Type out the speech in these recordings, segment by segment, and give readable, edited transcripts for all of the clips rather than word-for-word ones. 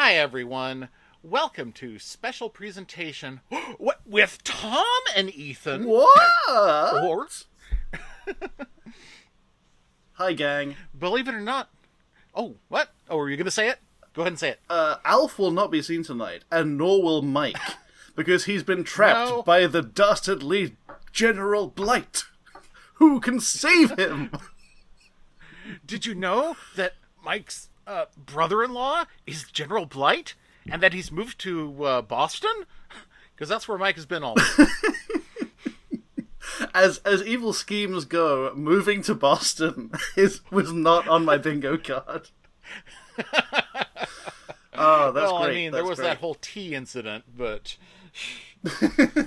Hi, everyone. Welcome to special presentation with Tom and Ethan. What? Or, Hi, gang. believe it or not. Oh, what? Oh, were you going to say it? Go ahead and say it. Alf will not be seen tonight, and nor will Mike, because he's been trapped No. by the dastardly General Blight. Who can save him? Did you know that Mike's brother-in-law is General Blight? And that he's moved to Boston? Because that's where Mike has been all As evil schemes go, moving to Boston was not on my bingo card. Oh, that's well, great. I mean, there was that whole tea incident, but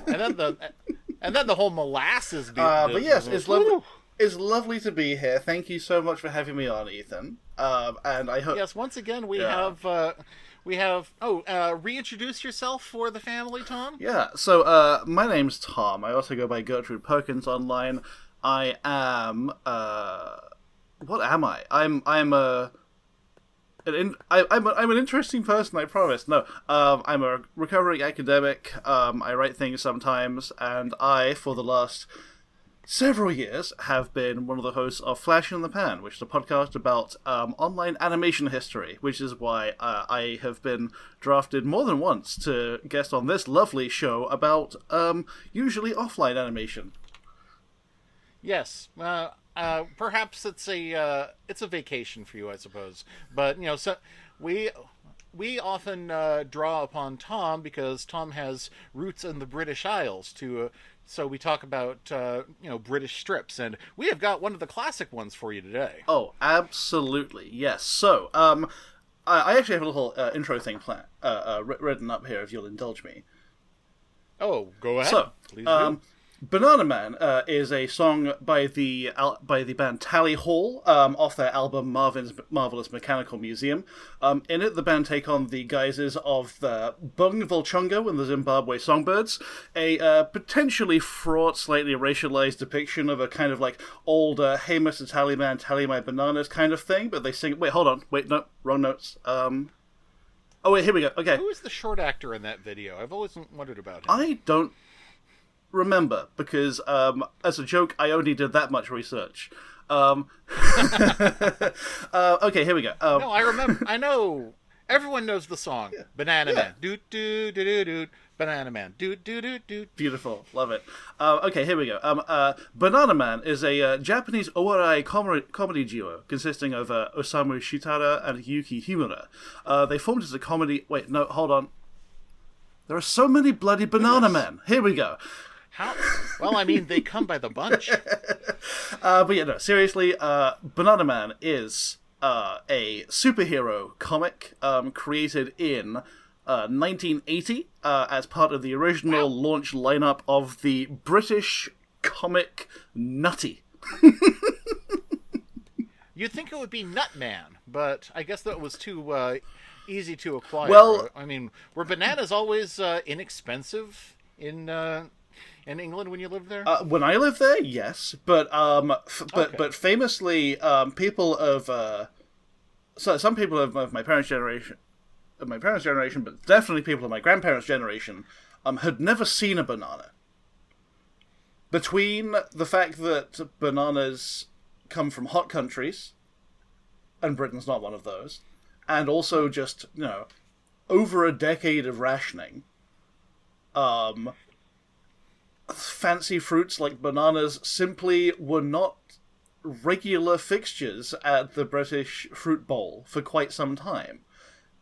and then the whole molasses. But yes, it's lovely. It's lovely to be here. Thank you so much for having me on, Ethan. And I hope. Yes, once again we have. Reintroduce yourself for the family, Tom. Yeah. So, my name's Tom. I also go by Gertrude Perkins online. I am. What am I? I'm an interesting person, I promise. No, I'm a recovering academic. I write things sometimes, and for the last several years, have been one of the hosts of Flash in the Pan, which is a podcast about online animation history, which is why I have been drafted more than once to guest on this lovely show about usually offline animation. Yes. Perhaps it's a vacation for you, I suppose. But so we often draw upon Tom because Tom has roots in the British Isles. So we talk about British strips, and we have got one of the classic ones for you today. Oh, absolutely, yes. So I actually have a little intro thing written up here, if you'll indulge me. Oh, go ahead. So, please do. Bananaman is a song by the band Tally Hall off their album Marvin's Marvelous Mechanical Museum. In it, the band take on the guises of the Bung Volchongo and the Zimbabwe Songbirds, a potentially fraught, slightly racialized depiction of a kind of like old "Hey Mr. Tallyman, tally my bananas" kind of thing. But they sing. Wait, hold on. Wait, no, wrong notes. Oh wait, here we go. Okay. Who is the short actor in that video? I've always wondered about him. I don't remember, because as a joke, I only did that much research. Okay, here we go. No, I remember. I know. Everyone knows the song. Yeah. Banana Man. Doot, doot, doot, doot, doot. Banana Man. Doot, doot, doot, doot. Beautiful. Love it. Okay, here we go. Bananaman is a Japanese Owarai comedy duo consisting of Osamu Shitara and Yuki Himura. They formed as a comedy... Wait, no, hold on. There are so many bloody Banana Men. Here we go. How? Well, I mean, they come by the bunch. But yeah, no, seriously, Bananaman is a superhero comic created in 1980 as part of the original launch lineup of the British comic Nutty. You'd think it would be Nutman, but I guess that was too easy to acquire. Well, I mean, were bananas always inexpensive in England when you lived there? When I lived there, yes, but famously, people of some people of my parents' generation, but definitely people of my grandparents' generation, had never seen a banana. Between the fact that bananas come from hot countries, and Britain's not one of those, and also just over a decade of rationing, fancy fruits like bananas simply were not regular fixtures at the British fruit bowl for quite some time.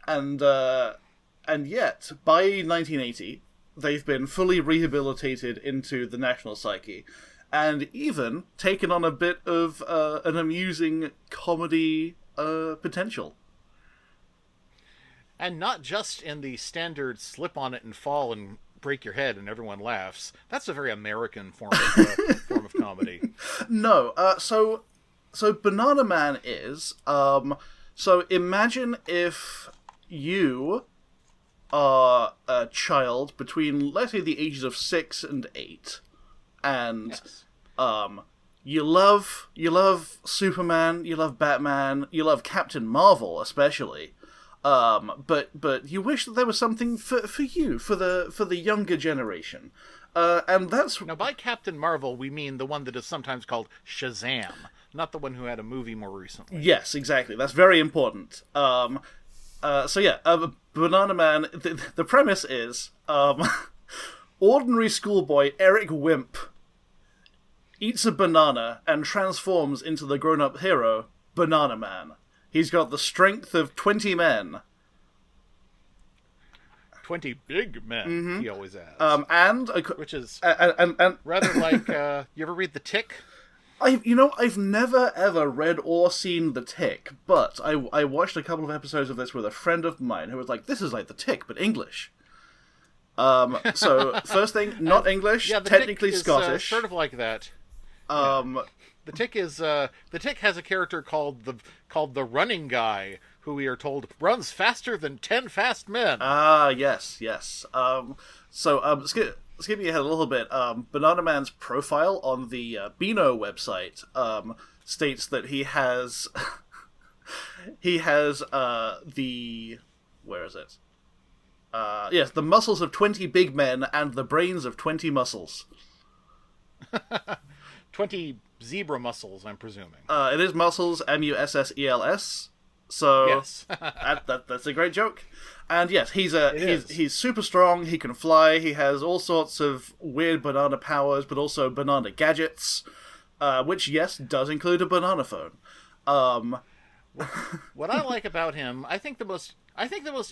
And yet, by 1980, they've been fully rehabilitated into the national psyche, and even taken on a bit of an amusing comedy potential. And not just in the standard slip on it and fall and break your head and everyone laughs. That's a very American form of comedy. No, so Bananaman is so imagine if you are a child between, let's say, the ages of 6 and 8, and Yes. You love Superman, you love Batman, you love Captain Marvel especially, But you wish that there was something for you, for the younger generation. And that's... Now, by Captain Marvel, we mean the one that is sometimes called Shazam, not the one who had a movie more recently. Yes, exactly. That's very important. Banana Man, the premise is, ordinary schoolboy Eric Wimp eats a banana and transforms into the grown-up hero, Banana Man. He's got the strength of 20 men. 20 big men, he always adds. Which is rather like, you ever read The Tick? I've never ever read or seen The Tick, but I watched a couple of episodes of this with a friend of mine who was like, this is like The Tick, but English. So, first thing, not English, yeah, the technically Tick is, Scottish. Sort of like that. The Tick has a character called the Running Guy, who we are told runs faster than 10 fast men. Ah, yes. Skipping ahead a little bit, Banana Man's profile on the Beano website states that he has where is it? Yes, the muscles of 20 big men and the brains of 20 muscles. 20 zebra muscles, I'm presuming. It is muscles, MUSSELS. So yes. that's a great joke. And yes, he's super strong, he can fly, he has all sorts of weird banana powers, but also banana gadgets, which, yes, does include a banana phone. What I like about him, I think the most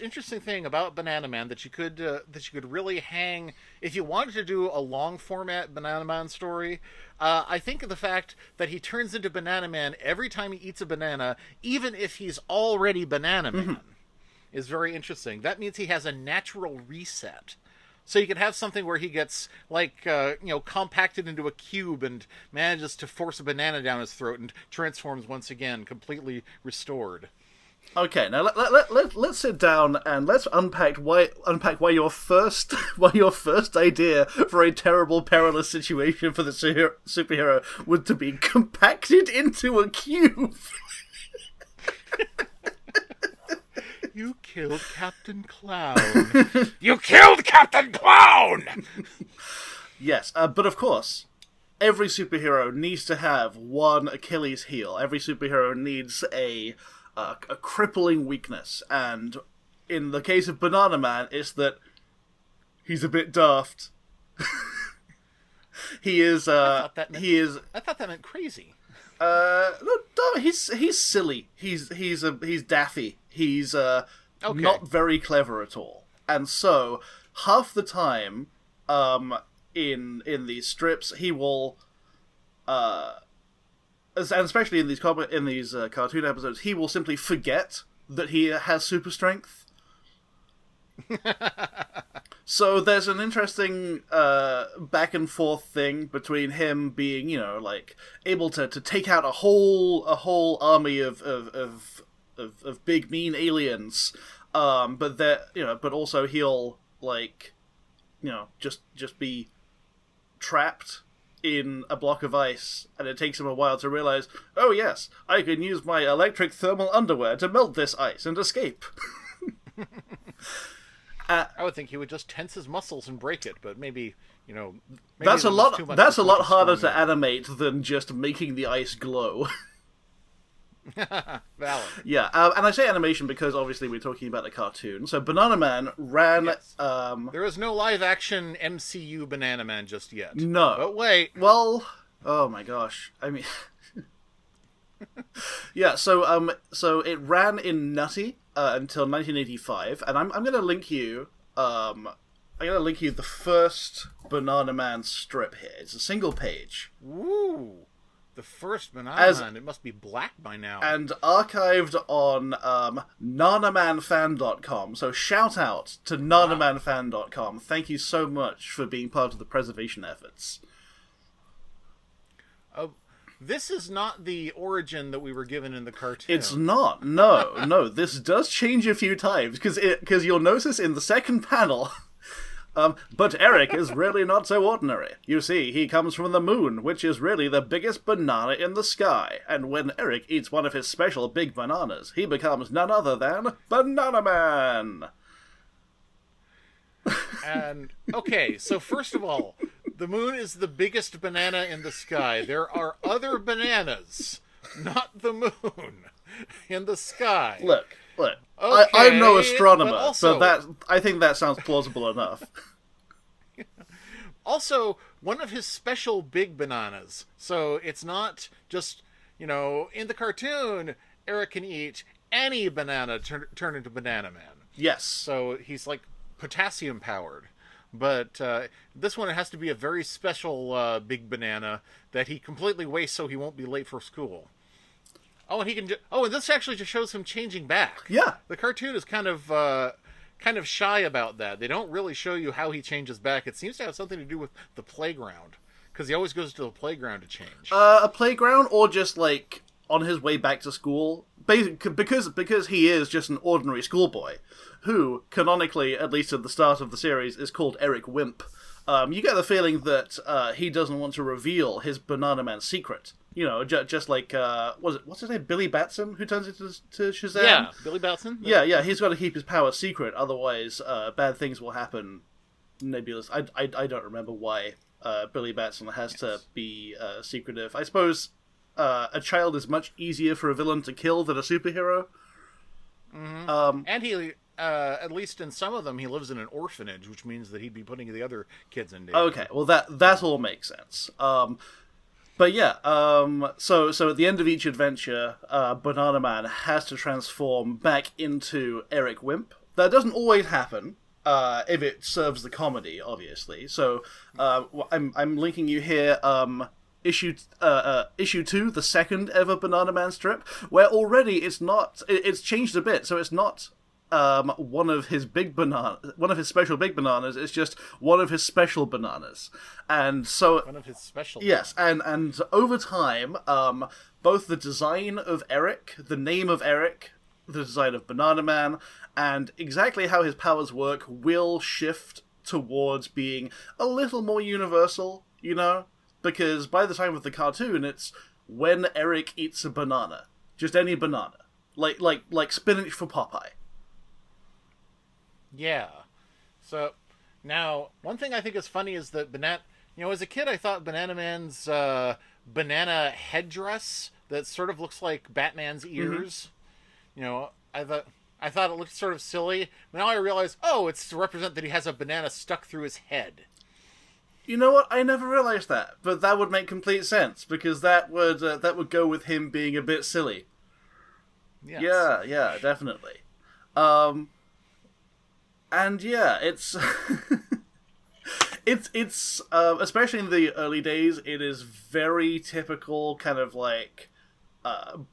interesting thing about Banana Man that you could really hang if you wanted to do a long format Banana Man story. I think of the fact that he turns into Banana Man every time he eats a banana, even if he's already Banana Man, is very interesting. That means he has a natural reset. So you could have something where he gets, compacted into a cube and manages to force a banana down his throat and transforms once again, completely restored. Okay, now let's sit down and let's unpack why your first idea for a terrible, perilous situation for the superhero was to be compacted into a cube. You killed Captain Clown. You killed Captain Clown! Yes, but of course, every superhero needs to have one Achilles heel. Every superhero needs a crippling weakness, and in the case of Banana Man, it's that he's a bit daft. I thought that meant crazy. No, he's silly. He's daffy. He's not very clever at all. And so half the time, in these strips, he will, and especially in these cartoon episodes, he will simply forget that he has super strength. So there's an interesting back and forth thing between him being, able to take out a whole army of big mean aliens, but also he'll just be trapped in a block of ice, and it takes him a while to realize, oh yes, I can use my electric thermal underwear to melt this ice and escape. I would think he would just tense his muscles and break it, but maybe that's a lot harder to animate than just making the ice glow. Valid. Yeah, and I say animation because obviously we're talking about a cartoon. So Banana Man ran... Yes. There is no live-action MCU Banana Man just yet. No. But wait. Well, oh my gosh. I mean... yeah, so it ran in Nutty until 1985, and I'm going to link you... I'm going to link you the first Banana Man strip here. It's a single page. Woo! The first Banana Man, it must be black by now. And archived on nanamanfan.com. So shout out to nanamanfan.com. Thank you so much for being part of the preservation efforts. This is not the origin that we were given in the cartoon. It's not. No. This does change a few times, because you'll notice in the second panel... But Eric is really not so ordinary. You see, he comes from the moon, which is really the biggest banana in the sky. And when Eric eats one of his special big bananas, he becomes none other than Bananaman. And, okay, so first of all, the moon is the biggest banana in the sky. There are other bananas, not the moon, in the sky. Look. Okay, I'm no astronomer, but also, so I think that sounds plausible enough. Also, one of his special big bananas. So it's not just, in the cartoon, Eric can eat any banana turn into Bananaman. Yes. So he's like potassium powered. But this one, it has to be a very special big banana that he completely wastes so he won't be late for school. Oh, and he can. And this actually just shows him changing back. Yeah. The cartoon is kind of shy about that. They don't really show you how he changes back. It seems to have something to do with the playground, because he always goes to the playground to change. A playground, or just like on his way back to school, because he is just an ordinary schoolboy, who canonically, at least at the start of the series, is called Eric Wimp. You get the feeling that he doesn't want to reveal his Bananaman secret. Just like, what's his name? Billy Batson, who turns into Shazam? Yeah, Billy Batson. Yeah, he's got to keep his power secret, otherwise bad things will happen. Nebulous. I don't remember why Billy Batson has to be secretive. I suppose a child is much easier for a villain to kill than a superhero. Mm-hmm. And he, at least in some of them, he lives in an orphanage, which means that he'd be putting the other kids in danger. Okay, well that all makes sense. But yeah, so at the end of each adventure, Bananaman has to transform back into Eric Wimp. That doesn't always happen, if it serves the comedy, obviously. So I'm linking you here, issue 2, the second ever Bananaman strip, where already it's changed a bit, so it's not one of his special big bananas. It's just one of his special bananas, and so one of his special. Yes, and over time, both the design of Eric, the name of Eric, the design of Bananaman, and exactly how his powers work will shift towards being a little more universal. Because by the time of the cartoon, it's when Eric eats a banana, just any banana, like spinach for Popeye. Yeah. So, now, one thing I think is funny is that as a kid, I thought Bananaman's banana headdress that sort of looks like Batman's ears. Mm-hmm. I thought it looked sort of silly. But now I realize, it's to represent that he has a banana stuck through his head. You know what? I never realized that, but that would make complete sense, because that would go with him being a bit silly. Yes. Yeah, definitely. And yeah, it's it's especially in the early days, it is very typical kind of like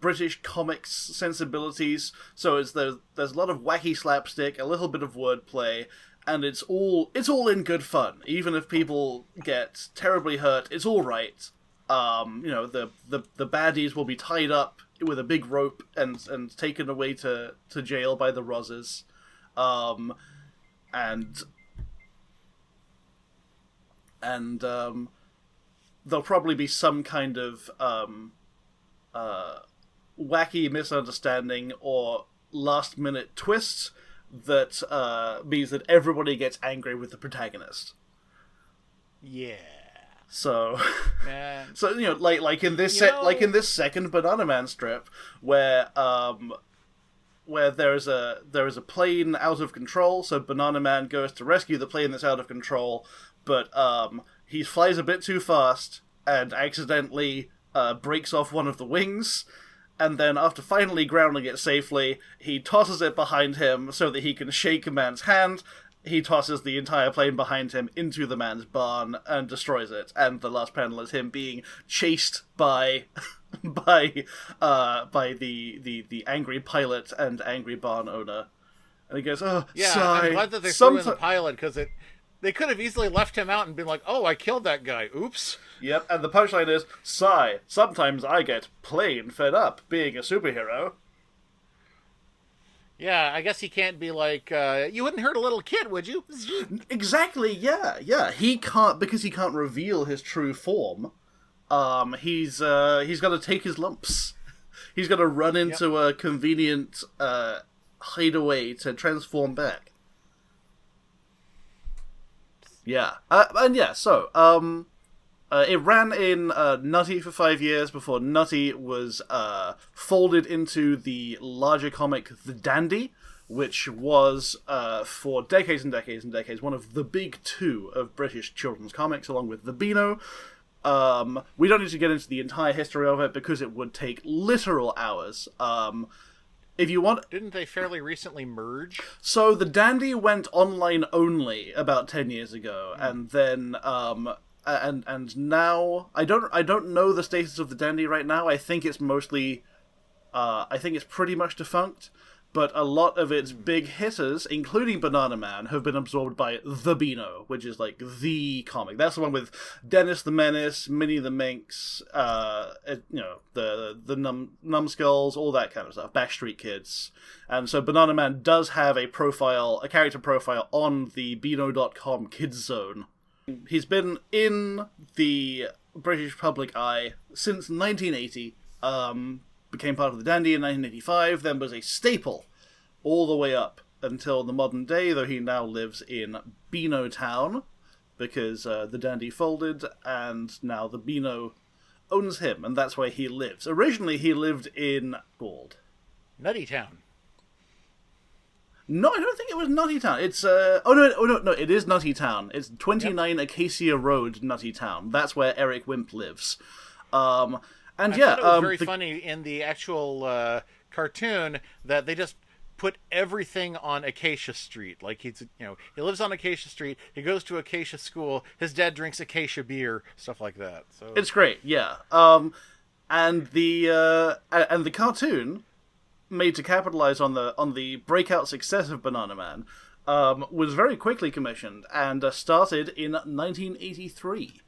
British comics sensibilities. So there's a lot of wacky slapstick, a little bit of wordplay, and it's all in good fun. Even if people get terribly hurt, it's all right. The baddies will be tied up with a big rope and taken away to jail by the Rozzers. And there'll probably be some kind of wacky misunderstanding or last-minute twist that means that everybody gets angry with the protagonist. Yeah. So, Man. so like in this second Bananaman strip, where there is a plane out of control, so Bananaman goes to rescue the plane that's out of control, but he flies a bit too fast and accidentally breaks off one of the wings, and then after finally grounding it safely, he tosses it behind him so that he can shake a man's hand. He tosses the entire plane behind him into the man's barn and destroys it, and the last panel is him being chased by the angry pilot and angry barn owner, and he goes, "Oh, yeah, sigh." I'm glad that they threw in the pilot, because they could have easily left him out and been like, "Oh, I killed that guy. Oops." Yep, and the punchline is, "Sigh. Sometimes I get plain fed up being a superhero." Yeah, I guess he can't be like, you wouldn't hurt a little kid, would you? Exactly. Yeah. Yeah. He can't because he can't reveal his true form. He's got to take his lumps. He's got to run Yep. into a convenient hideaway to transform back. Yeah, and yeah. So, it ran in Nutty for 5 years before Nutty was folded into the larger comic The Dandy, which was for decades and decades and decades one of the big two of British children's comics, along with The Beano. We don't need to get into the entire history of it because it would take literal hours. If you want, Didn't they fairly recently merge? so the Dandy went online only about 10 years ago, and then and now I don't know the status of the Dandy right now. I think it's mostly I think it's pretty much defunct, but a lot of its big hitters, including Bananaman, have been absorbed by The Beano, which is like the comic. That's the one with Dennis the Menace, Minnie the Minx, the Numbskulls, all that kind of stuff, Backstreet Kids. And so Bananaman does have a character profile on the Beano.com Kids Zone. He's been in the British public eye since 1980. Became part of the Dandy in 1985, then was a staple all the way up until the modern day, though he now lives in Beano Town, because the Dandy folded, and now the Beano owns him, and that's where he lives. Originally, he lived in Gold. Nutty Town. No, I don't think it was Nutty Town. It's no, it is Nutty Town. It's 29 Acacia Road, Nutty Town. That's where Eric Wimp lives. And I yeah, thought it was very funny in the actual cartoon that they just put everything on Acacia Street. Like he lives on Acacia Street. He goes to Acacia School. His dad drinks Acacia beer, stuff like that. So it's great, yeah. And the cartoon, made to capitalize on the breakout success of Bananaman, was very quickly commissioned and started in 1983.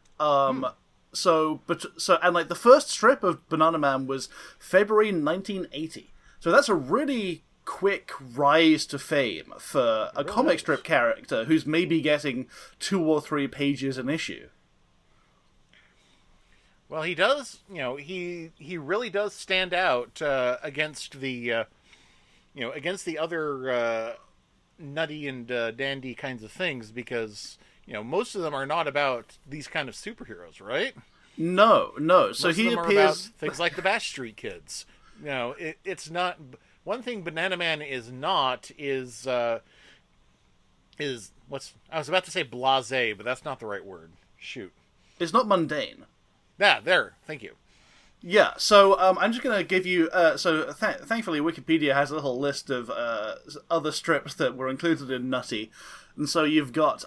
And like the first strip of Bananaman was February 1980. So that's a really quick rise to fame for a comic strip character who's maybe getting 2 or 3 pages an issue. well, he does. He really does stand out against the other nutty and dandy kinds of things because most of them are not about these kind of superheroes, right? No. So Most he of them are about appears. things like the Bash Street Kids. It's not. One thing Bananaman is not is what's I was about to say blasé, but that's not the right word. Shoot. It's not mundane. There. Thank you. Yeah, so I'm just going to give you... thankfully, Wikipedia has a little list of other strips that were included in Nutty. And so you've got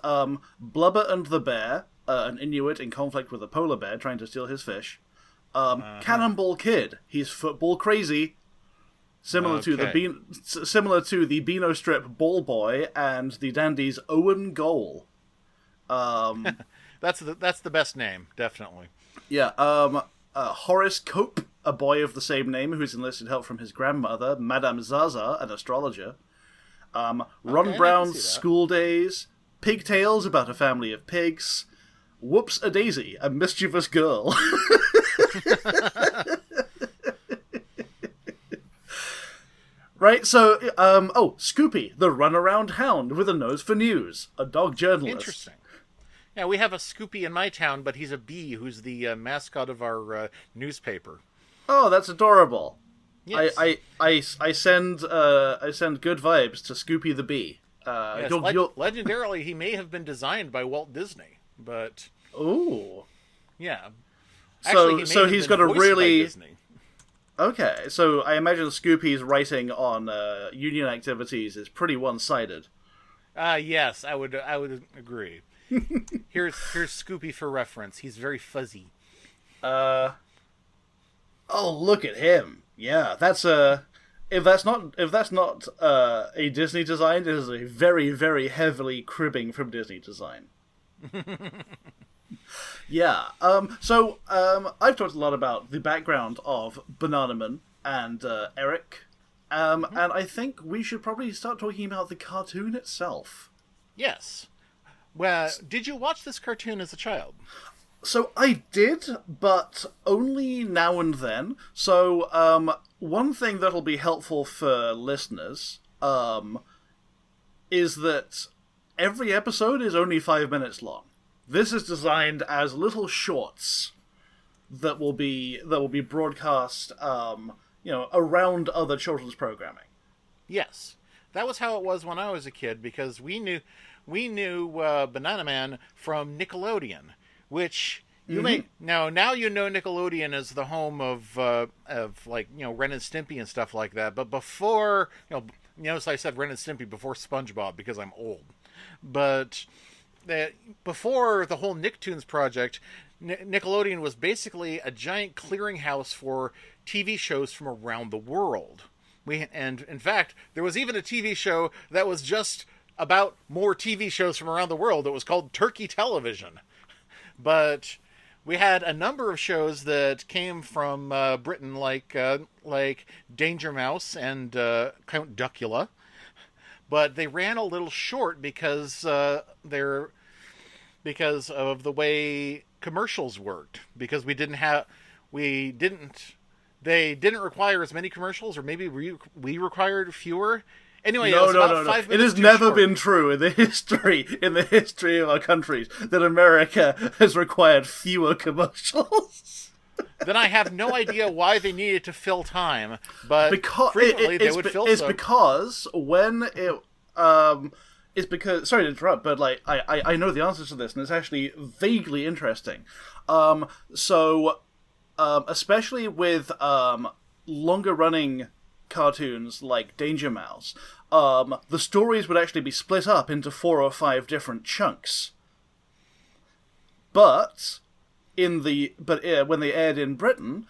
Blubber and the Bear, an Inuit in conflict with a polar bear trying to steal his fish. Cannonball Kid, he's football crazy. Similar to the Beano strip Ball Boy and the Dandy's Owen Goal. That's the best name, definitely. Yeah, Horace Cope, a boy of the same name who's enlisted help from his grandmother, Madame Zaza, an astrologer. Ron Brown's School Days, Pigtails, about a family of pigs. Whoops a Daisy, a mischievous girl. Right, so, Scoopy, the runaround hound with a nose for news, a dog journalist. Interesting. Yeah, we have a Scoopy in my town, but he's a bee who's the mascot of our newspaper. Oh, that's adorable. Yes. I send good vibes to Scoopy the bee. Yes, legendarily, he may have been designed by Walt Disney, but ooh, yeah. Actually, so he's got a really Disney. Okay. So I imagine Scoopy's writing on union activities is pretty one-sided. Yes, I would agree. Here's Scoopy for reference. He's very fuzzy. Oh, look at him! Yeah, that's if that's not a Disney design, it is a very, very heavily cribbing from Disney design. Yeah. I've talked a lot about the background of Bananaman and Eric. And I think we should probably start talking about the cartoon itself. Yes. Well, did you watch this cartoon as a child? So I did, but only now and then. So one thing that'll be helpful for listeners is that every episode is only 5 minutes long. This is designed as little shorts that will be broadcast, around other children's programming. Yes. That was how it was when I was a kid, because we knew Bananaman from Nickelodeon, which you may now you know Nickelodeon is the home of like, Ren and Stimpy and stuff like that. But before, notice I said Ren and Stimpy before SpongeBob because I'm old. But before the whole Nicktoons project, Nickelodeon was basically a giant clearinghouse for TV shows from around the world. And in fact, there was even a TV show that was just about more TV shows from around the world. It was called Turkey Television. But we had a number of shows that came from Britain, like Danger Mouse and Count Duckula. But they ran a little short because of the way commercials worked. Because they didn't require as many commercials, or maybe we required fewer. Anyway, No. 5 minutes. It has never been true in the history of our countries that America has required fewer commercials. Then I have no idea why they needed to fill time, but frequently they would fill. It's because when it it's because, sorry to interrupt, but like I know the answers to this, and it's actually vaguely interesting. Especially with longer running cartoons like Danger Mouse, the stories would actually be split up into 4 or 5 different chunks. But when they aired in Britain,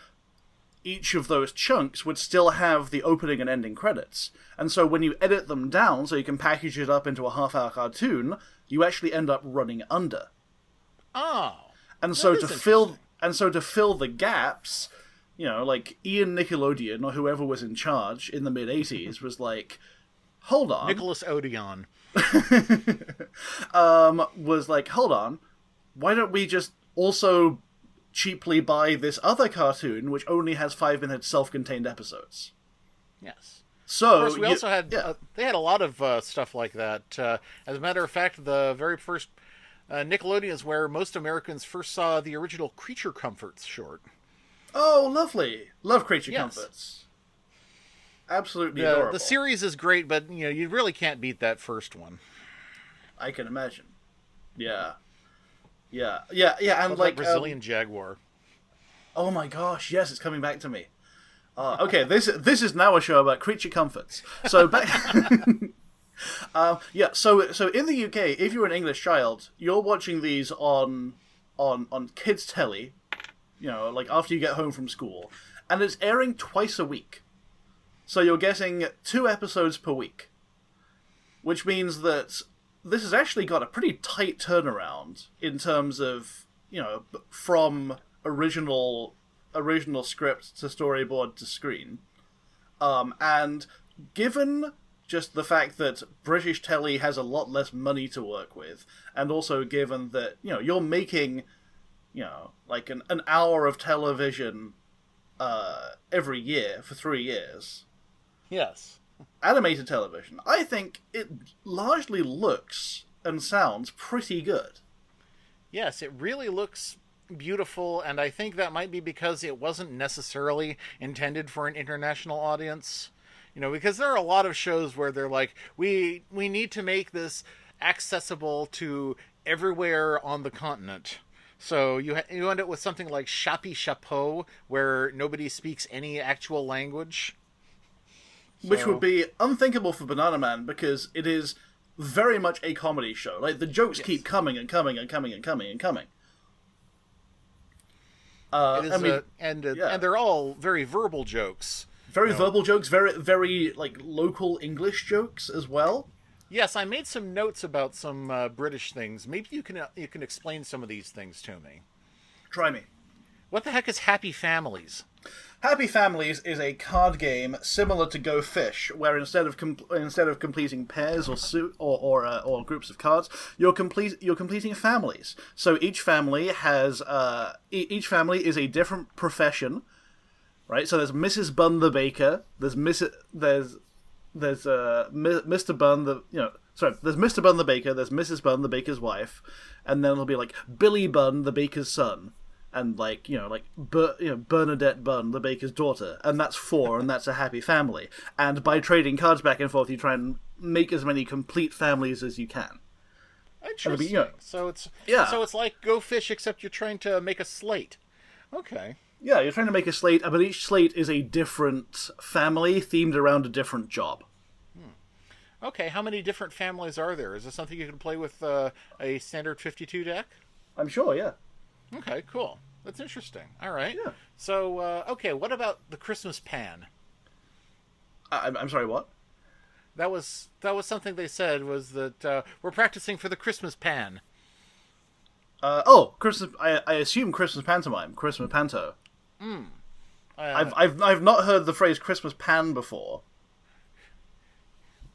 each of those chunks would still have the opening and ending credits. And so when you edit them down so you can package it up into a half-hour cartoon, you actually end up running under. Oh. And so to fill the gaps, like Ian Nickelodeon or whoever was in charge in the mid-80s was like, hold on. Nicholas Odeon. Was like, hold on, why don't we just also cheaply buy this other cartoon which only has 5-minute self-contained episodes? Yes. So of course, we also had they had a lot of stuff like that. As a matter of fact, the very first Nickelodeon is where most Americans first saw the original Creature Comforts short. Oh, lovely! Love Creature Comforts. Absolutely adorable. The series is great, but you really can't beat that first one. I can imagine. Yeah, and like Brazilian Jaguar. Oh my gosh, yes, it's coming back to me. Okay, this is now a show about Creature Comforts. So back. So in the UK, if you're an English child, you're watching these on kids' telly, like after you get home from school, and it's airing twice a week. So you're getting 2 episodes per week, which means that this has actually got a pretty tight turnaround in terms of, from original script to storyboard to screen. And given just the fact that British telly has a lot less money to work with, and also given that, you're making, like an hour of television every year for 3 years. Yes. Animated television, I think it largely looks and sounds pretty good. Yes, it really looks beautiful, and I think that might be because it wasn't necessarily intended for an international audience. Because there are a lot of shows where they're like, we need to make this accessible to everywhere on the continent. So you end up with something like Chappie Chapeau, where nobody speaks any actual language. Which would be unthinkable for Bananaman, because it is very much a comedy show. Like, the jokes keep coming and coming and coming and coming and coming. And they're all very verbal jokes. Very verbal jokes, very, very, like, local English jokes as well. Yes, I made some notes about some British things. Maybe you can explain some of these things to me. Try me. What the heck is Happy Families? Happy Families is a card game similar to Go Fish, where instead of completing pairs or groups of cards, you're completing families. So each family has each family is a different profession, right? So there's Mrs. Bun the baker, there's Mr. Bun there's Mr. Bun the baker, there's Mrs. Bun the baker's wife, and then it'll be like Billy Bun the baker's son. And Bernadette Bunn, the baker's daughter, and that's four, and that's a happy family. And by trading cards back and forth, you try and make as many complete families as you can. Interesting. So it's like Go Fish, except you're trying to make a slate. Okay. Yeah, you're trying to make a slate, but each slate is a different family themed around a different job. Okay, how many different families are there? Is this something you can play with a standard 52 deck? I'm sure, yeah. Okay, cool. That's interesting. All right. Yeah. So, okay, what about the Christmas pan? I'm sorry, what? That was something they said was that we're practicing for the Christmas pan. Christmas. I assume Christmas pantomime, Christmas panto. Hmm. I've not heard the phrase Christmas pan before.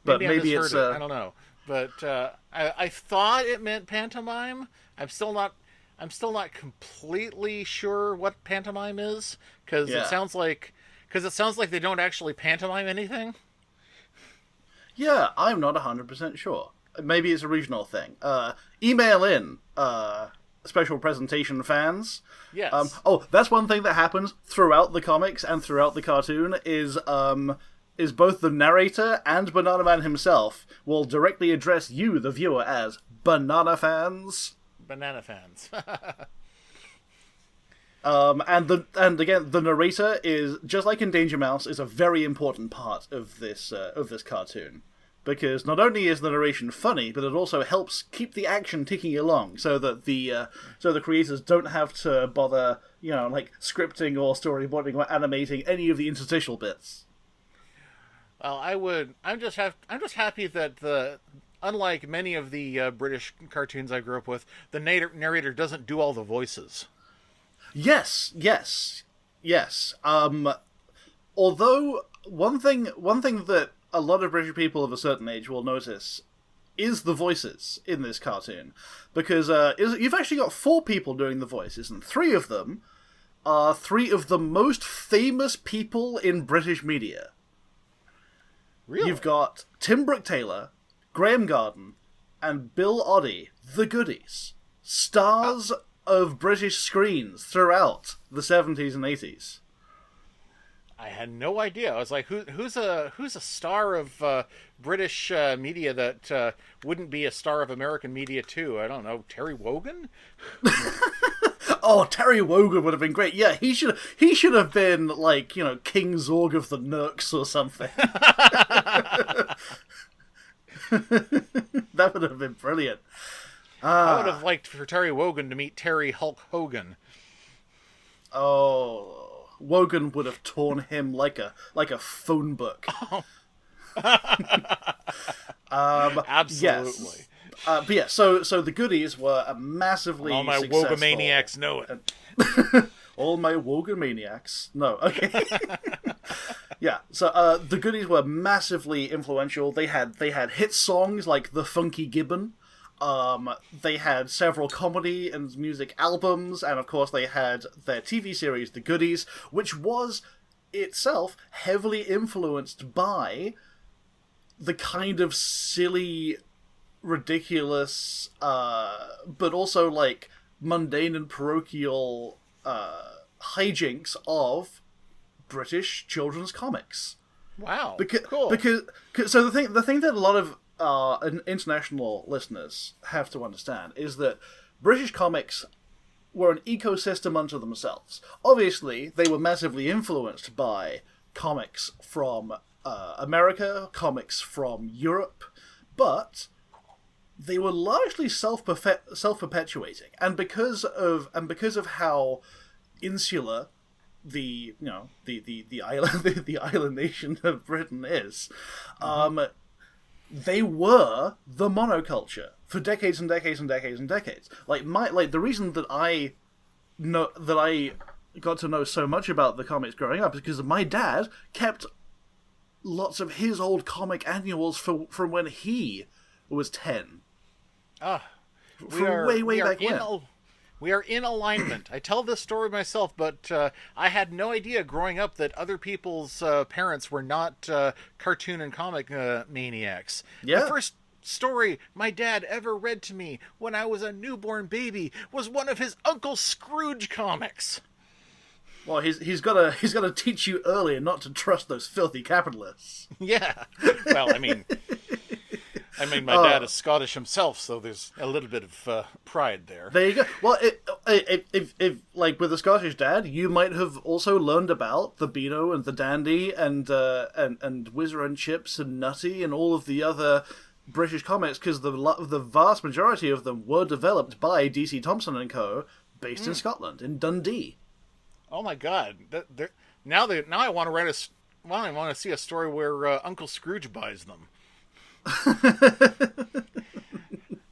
But maybe it's I don't know. But I thought it meant pantomime. I'm still not completely sure what pantomime is, because it sounds like they don't actually pantomime anything. Yeah, I'm not 100% sure. Maybe it's a regional thing. Email in, special presentation fans. Yes. That's one thing that happens throughout the comics and throughout the cartoon is both the narrator and Bananaman himself will directly address you, the viewer, as banana fans. Banana fans. And again, the narrator is, just like in Danger Mouse, is a very important part of this cartoon, because not only is the narration funny, but it also helps keep the action ticking along, so that the creators don't have to bother, scripting or storyboarding or animating any of the interstitial bits. Well, I'm just happy that unlike many of the British cartoons I grew up with, the narrator doesn't do all the voices. Yes. Although one thing that a lot of British people of a certain age will notice is the voices in this cartoon, because you've actually got 4 people doing the voices, and 3 of them are 3 of the most famous people in British media. Really? You've got Tim Brooke-Taylor, Graham Garden, and Bill Oddie, the Goodies, stars of British screens throughout the 70s and 80s. I had no idea. I was like, who's a star of British media that wouldn't be a star of American media too? I don't know, Terry Wogan? Oh, Terry Wogan would have been great. Yeah, he should have been like, King Zorg of the Nooks or something. That would have been brilliant. I would have liked for Terry Wogan to meet Terry Hulk Hogan. Oh, Wogan would have torn him like a phone book. Oh. Absolutely. Yes. But yeah, so the Goodies were a massively all my successful... Wogamaniacs know it. All my Wogamaniacs. No, okay. Yeah, so the Goodies were massively influential. They had hit songs like The Funky Gibbon. They had several comedy and music albums, and of course they had their TV series, The Goodies, which was itself heavily influenced by the kind of silly, ridiculous, but also mundane and parochial hijinks of British children's comics. Wow, cool. So the thing that a lot of international listeners have to understand is that British comics were an ecosystem unto themselves. Obviously, they were massively influenced by comics from America, comics from Europe, but they were largely self-perpetuating, and because of how insular the island nation of Britain is, they were the monoculture for decades and decades and decades and decades. The reason that I got to know so much about the comics growing up is because my dad kept lots of his old comic annuals from when he was 10. Ah, From way back when. We are in alignment. I tell this story myself, but I had no idea growing up that other people's parents were not cartoon and comic maniacs. Yeah. The first story my dad ever read to me when I was a newborn baby was one of his Uncle Scrooge comics. Well, he's got to teach you early not to trust those filthy capitalists. Yeah. Well, I mean, my dad is Scottish himself, so there's a little bit of pride there. There you go. Well, if like with a Scottish dad, you might have also learned about the Beano and the Dandy and Whizzer and Chips and Nutty and all of the other British comics, because the vast majority of them were developed by DC Thompson and Co., based in Scotland, in Dundee. Oh my God! Now I want to write I want to see a story where Uncle Scrooge buys them.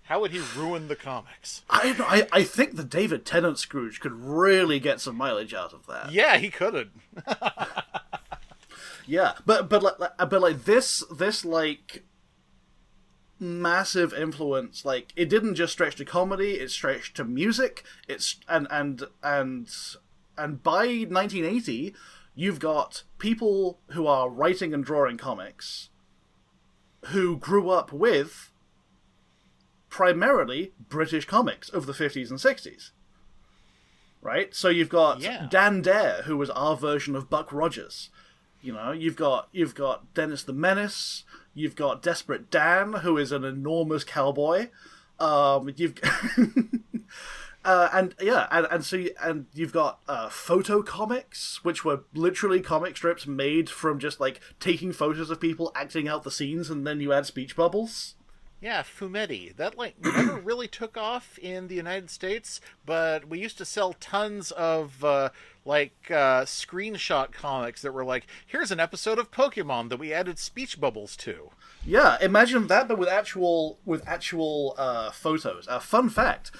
How would he ruin the comics? I think the David Tennant Scrooge could really get some mileage out of that. Yeah, he could. Yeah, but like this like massive influence, like it didn't just stretch to comedy, it stretched to music. It's and by 1980, you've got people who are writing and drawing comics who grew up with primarily British comics of the 50s and 60s. Right? So you've got Dan Dare, who was our version of Buck Rogers. You know, you've got Dennis the Menace, you've got Desperate Dan, who is an enormous cowboy. You've and you've got photo comics, which were literally comic strips made from just like taking photos of people acting out the scenes, and then you add speech bubbles. Yeah, Fumetti. That like never really took off in the United States, but we used to sell tons of screenshot comics that were like, here's an episode of Pokemon that we added speech bubbles to. Yeah, imagine that, but with actual photos. Fun fact: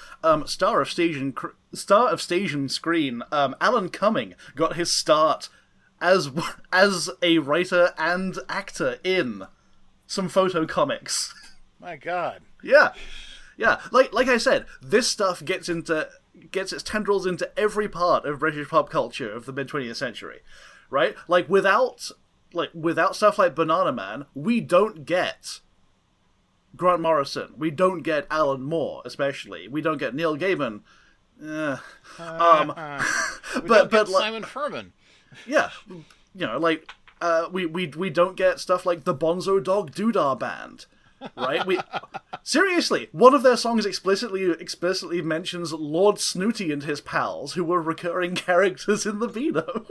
star of stage and screen, Alan Cumming got his start as a writer and actor in some photo comics. My God. Yeah. Like I said, this stuff gets its tendrils into every part of British pop culture of the mid-20th century, right? Like without stuff like Bananaman, we don't get Grant Morrison, we don't get Alan Moore, especially, we don't get Neil Gaiman. But Simon Furman. Yeah, you know, like we don't get stuff like the Bonzo Dog Doodah Band. Right? Seriously, one of their songs explicitly mentions Lord Snooty and his pals, who were recurring characters in the Beano.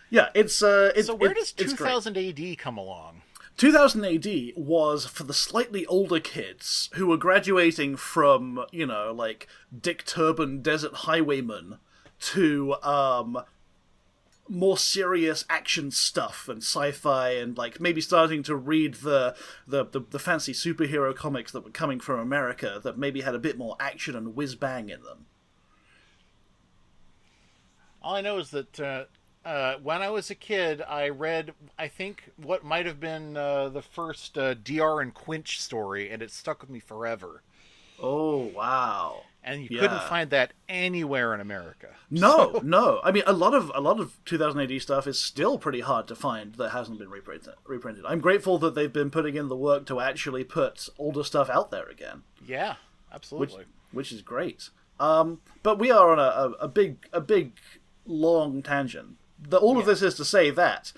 Yeah, so where does 2000 AD come along? 2000 AD was for the slightly older kids who were graduating from, you know, like Dick Turban Desert Highwayman to more serious action stuff and sci-fi, and like maybe starting to read the fancy superhero comics that were coming from America that maybe had a bit more action and whiz-bang in them. All I know is that when I was a kid, I read, I think, what might have been the first DR and Quinch story, and it stuck with me forever. Oh, wow. And you couldn't find that anywhere in America. No. I mean, a lot of 2000 AD stuff is still pretty hard to find that hasn't been reprinted. I'm grateful that they've been putting in the work to actually put older stuff out there again. Yeah, absolutely. Which is great. But we are on a big, long tangent. All of this is to say that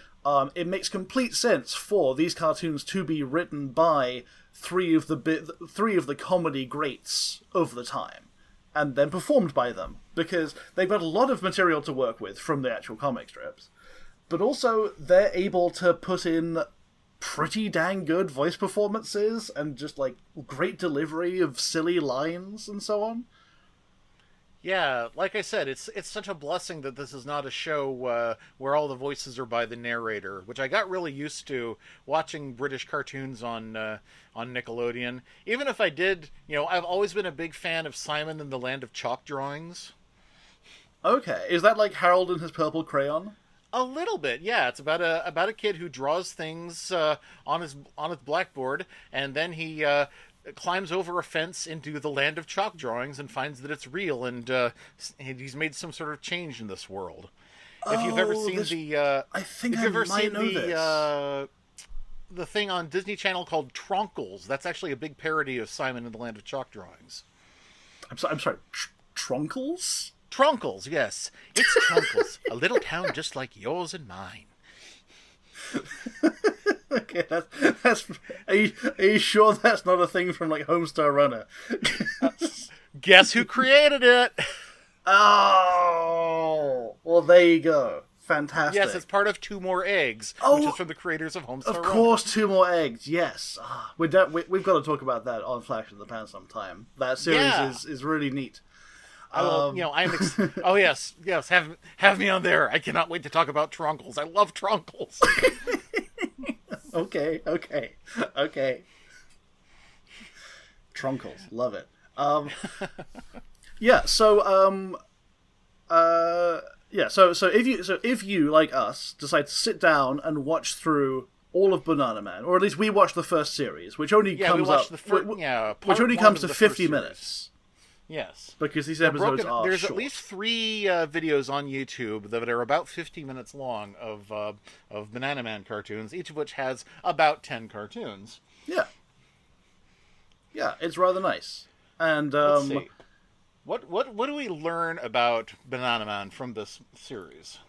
it makes complete sense for these cartoons to be written by three of the comedy greats of the time, and then performed by them, because they've got a lot of material to work with from the actual comic strips, but also they're able to put in pretty dang good voice performances and just like great delivery of silly lines and so on. Yeah, like I said, it's such a blessing that this is not a show where all the voices are by the narrator, which I got really used to watching British cartoons on Nickelodeon. Even if I did, you know, I've always been a big fan of Simon and the Land of Chalk Drawings. Okay, is that like Harold and his purple crayon? A little bit, yeah. It's about a kid who draws things on his blackboard, and then he climbs over a fence into the land of chalk drawings and finds that it's real, and he's made some sort of change in this world. If you've ever Oh, seen this. the, I think if I you've ever might seen know this. the thing on Disney Channel called Tronkles, that's actually a big parody of Simon and the Land of Chalk Drawings. I'm sorry. Trunkles? Tronkles, yes, it's Tronkles, a little town just like yours and mine. Okay, that's. Are you sure that's not a thing from like Homestar Runner? Guess who created it? Oh, well, there you go. Fantastic. Yes, it's part of Two More Eggs, which is from the creators of Homestar Runner. Of course, Two More Eggs. Yes, we've got to talk about that on Flash in the Pan sometime. That series is really neat. I will, oh yes, have me on there. I cannot wait to talk about Tronkles. I love Tronkles. Okay. Tronkles, love it. Yeah. So if you like us decide to sit down and watch through all of Bananaman, or at least we watch the first series, which only comes which only comes to 50 minutes. Yes, because these episodes are there's short. At least 3 videos on YouTube that are about 50 minutes long of Bananaman cartoons, each of which has about 10 cartoons. Yeah, it's rather nice. And let's see. What do we learn about Bananaman from this series?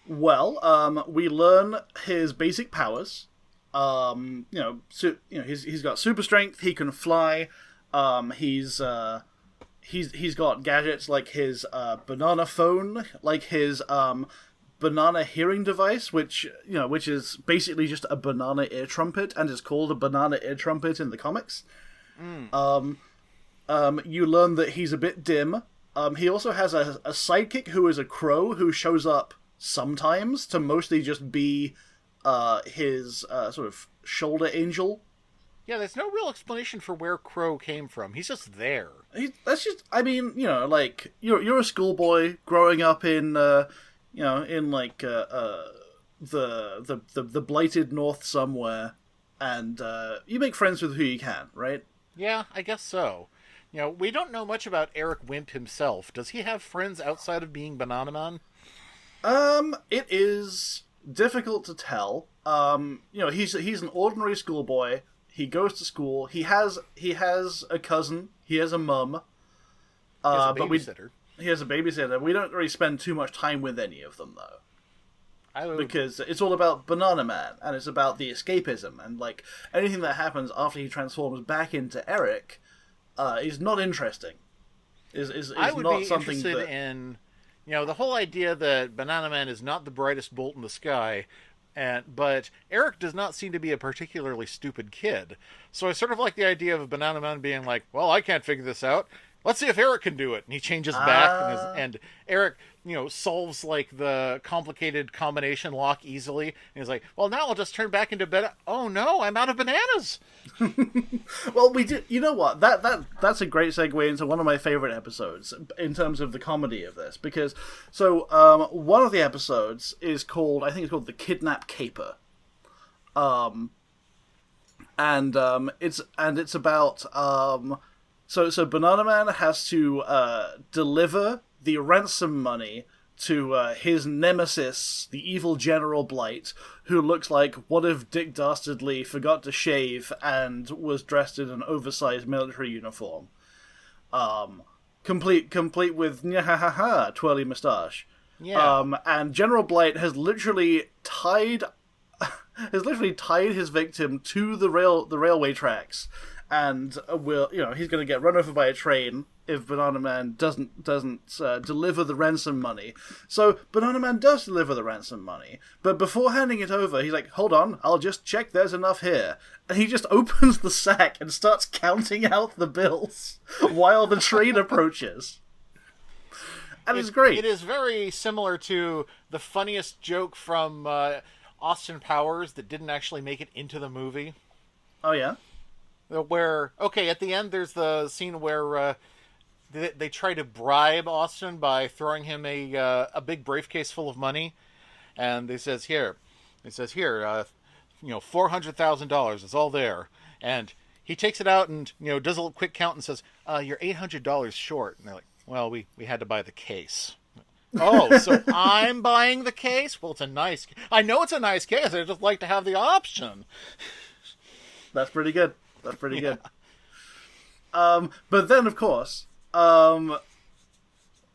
Well, we learn his basic powers. He's got super strength. He can fly. He's got gadgets like his banana phone, like his banana hearing device, which is basically just a banana ear trumpet, and is called a banana ear trumpet in the comics. You learn that he's a bit dim. He also has a sidekick who is a crow who shows up sometimes to mostly just be his sort of shoulder angel. Yeah, there's no real explanation for where Crow came from. He's just there. You're a schoolboy growing up in the blighted north somewhere, and you make friends with who you can, right? Yeah, I guess so. We don't know much about Eric Wimp himself. Does he have friends outside of being Bananaman? It is difficult to tell. He's an ordinary schoolboy. He goes to school. He has a cousin. He has a mum. He has a babysitter. He has a babysitter. We don't really spend too much time with any of them, though. Because it's all about Bananaman, and it's about the escapism, and like anything that happens after he transforms back into Eric is not interesting. I would not be something interested in, the whole idea that Bananaman is not the brightest bolt in the sky, but Eric does not seem to be a particularly stupid kid. So I sort of like the idea of Bananaman being like, well, I can't figure this out. Let's see if Eric can do it. And he changes back, and Eric, solves like the complicated combination lock easily. And he's like, well, now I'll just turn back into bed. Oh no, I'm out of bananas. Well, we did. You know what? That's a great segue into one of my favorite episodes in terms of the comedy of this, because one of the episodes is called, I think it's called The Kidnap Caper. It's about So Bananaman has to deliver the ransom money to his nemesis, the evil General Blight, who looks like what if Dick Dastardly forgot to shave and was dressed in an oversized military uniform. Complete with twirly moustache. Yeah. And General Blight has literally tied his victim to the railway tracks, and he's going to get run over by a train if Bananaman doesn't deliver the ransom money. So Bananaman does deliver the ransom money, but before handing it over, he's like, "Hold on, I'll just check there's enough here." And he just opens the sack and starts counting out the bills while the train approaches. And it's great. It is very similar to the funniest joke from Austin Powers that didn't actually make it into the movie. Oh, yeah? Where, at the end there's the scene where they try to bribe Austin by throwing him a big briefcase full of money, and he says here, $400,000. It's all there, and he takes it out and does a little quick count and says, "You're $800 short." And they're like, "Well, we had to buy the case." Oh, so I'm buying the case? Well, I know it's a nice case. I'd just like to have the option. That's pretty good. Good. But then, of course, the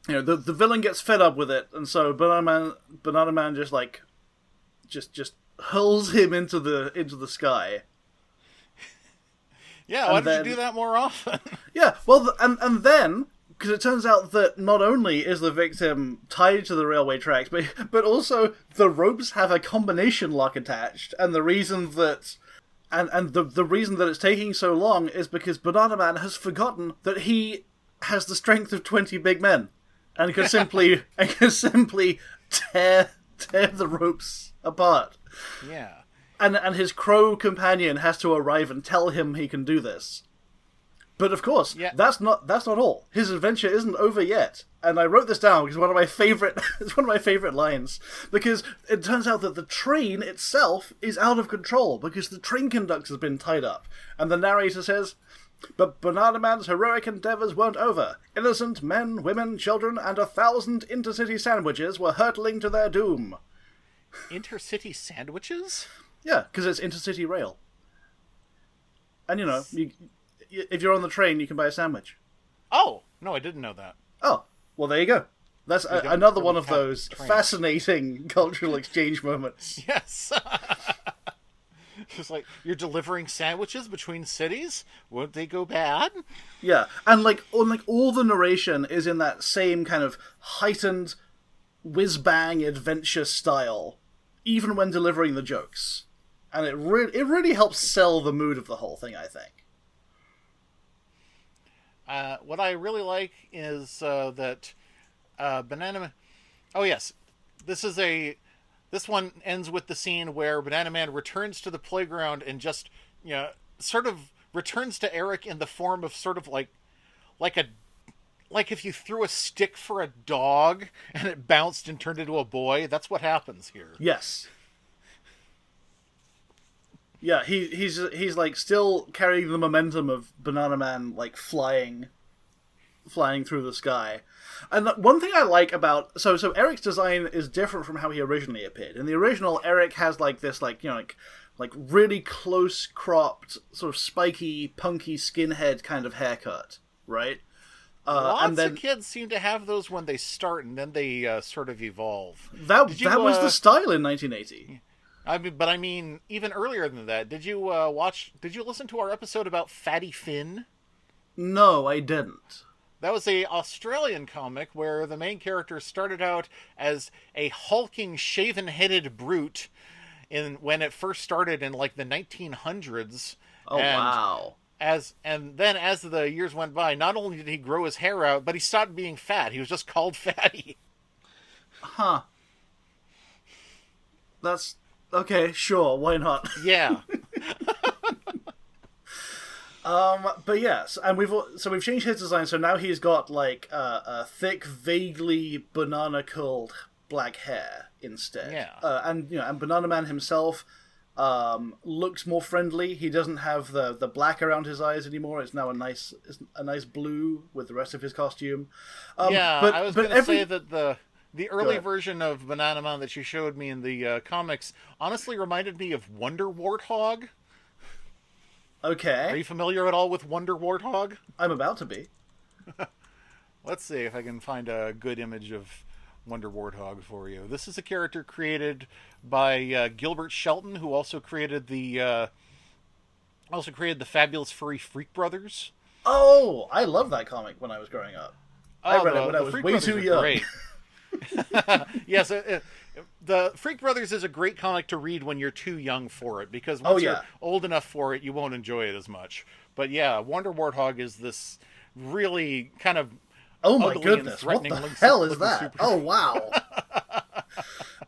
villain gets fed up with it, and so Banana Man just hurls him into the sky. Yeah, why don't you do that more often? Yeah, well, and then, because it turns out that not only is the victim tied to the railway tracks, but also the ropes have a combination lock attached, and the reason that the reason that it's taking so long is because Banana Man has forgotten that he has the strength of 20 big men, and can simply tear the ropes apart. Yeah. And his crow companion has to arrive and tell him he can do this. But of course, that's not all. His adventure isn't over yet. And I wrote this down because it's one of my favorite lines. Because it turns out that the train itself is out of control because the train conductor has been tied up. And the narrator says, "But Banana Man's heroic endeavors weren't over. Innocent men, women, children, and 1,000 intercity sandwiches were hurtling to their doom." Intercity sandwiches? Yeah, because it's intercity rail. And if you're on the train, you can buy a sandwich. Oh, no, I didn't know that. Oh, well, there you go. That's another one of those fascinating cultural exchange moments. Yes. Just like, you're delivering sandwiches between cities? Won't they go bad? Yeah, and all the narration is in that same kind of heightened whiz-bang adventure style, even when delivering the jokes. And it really helps sell the mood of the whole thing, I think. What I really like is that Banana... Oh, yes. This one ends with the scene where Banana Man returns to the playground and just, sort of returns to Eric in the form of sort of like if you threw a stick for a dog and it bounced and turned into a boy. That's what happens here. Yes. Yeah, he's like still carrying the momentum of Banana Man flying through the sky. And one thing I like about so Eric's design is different from how he originally appeared. In the original, Eric has this really close cropped, sort of spiky, punky skinhead kind of haircut, right? Lots of kids seem to have those when they start, and then they sort of evolve. That was the style in 1980. I mean, even earlier than that. Did you listen to our episode about Fatty Finn? No, I didn't. That was a Australian comic where the main character started out as a hulking, shaven-headed brute when it first started in the 1900s. Oh, wow. And then as the years went by, not only did he grow his hair out, but he stopped being fat. He was just called Fatty. Huh. That's... Okay, sure, why not? Yeah. But yes, and we've changed his design, so now he's got a thick, vaguely banana curled black hair instead. Yeah. And Banana Man himself looks more friendly. He doesn't have the black around his eyes anymore. It's now a nice blue with the rest of his costume. I was going to say that the early version of Banana Man that you showed me in the comics honestly reminded me of Wonder Warthog. Okay. Are you familiar at all with Wonder Warthog? I'm about to be. Let's see if I can find a good image of Wonder Warthog for you. This is a character created by Gilbert Shelton, who also created the Fabulous Furry Freak Brothers. Oh, I loved that comic when I was growing up. I read it when I was way too young. Great. Yes, the Freak Brothers is a great comic to read when you're too young for it, because once you're old enough for it, you won't enjoy it as much. But yeah, Wonder Warthog is this really kind of my goodness, what the hell is that? Oh, wow.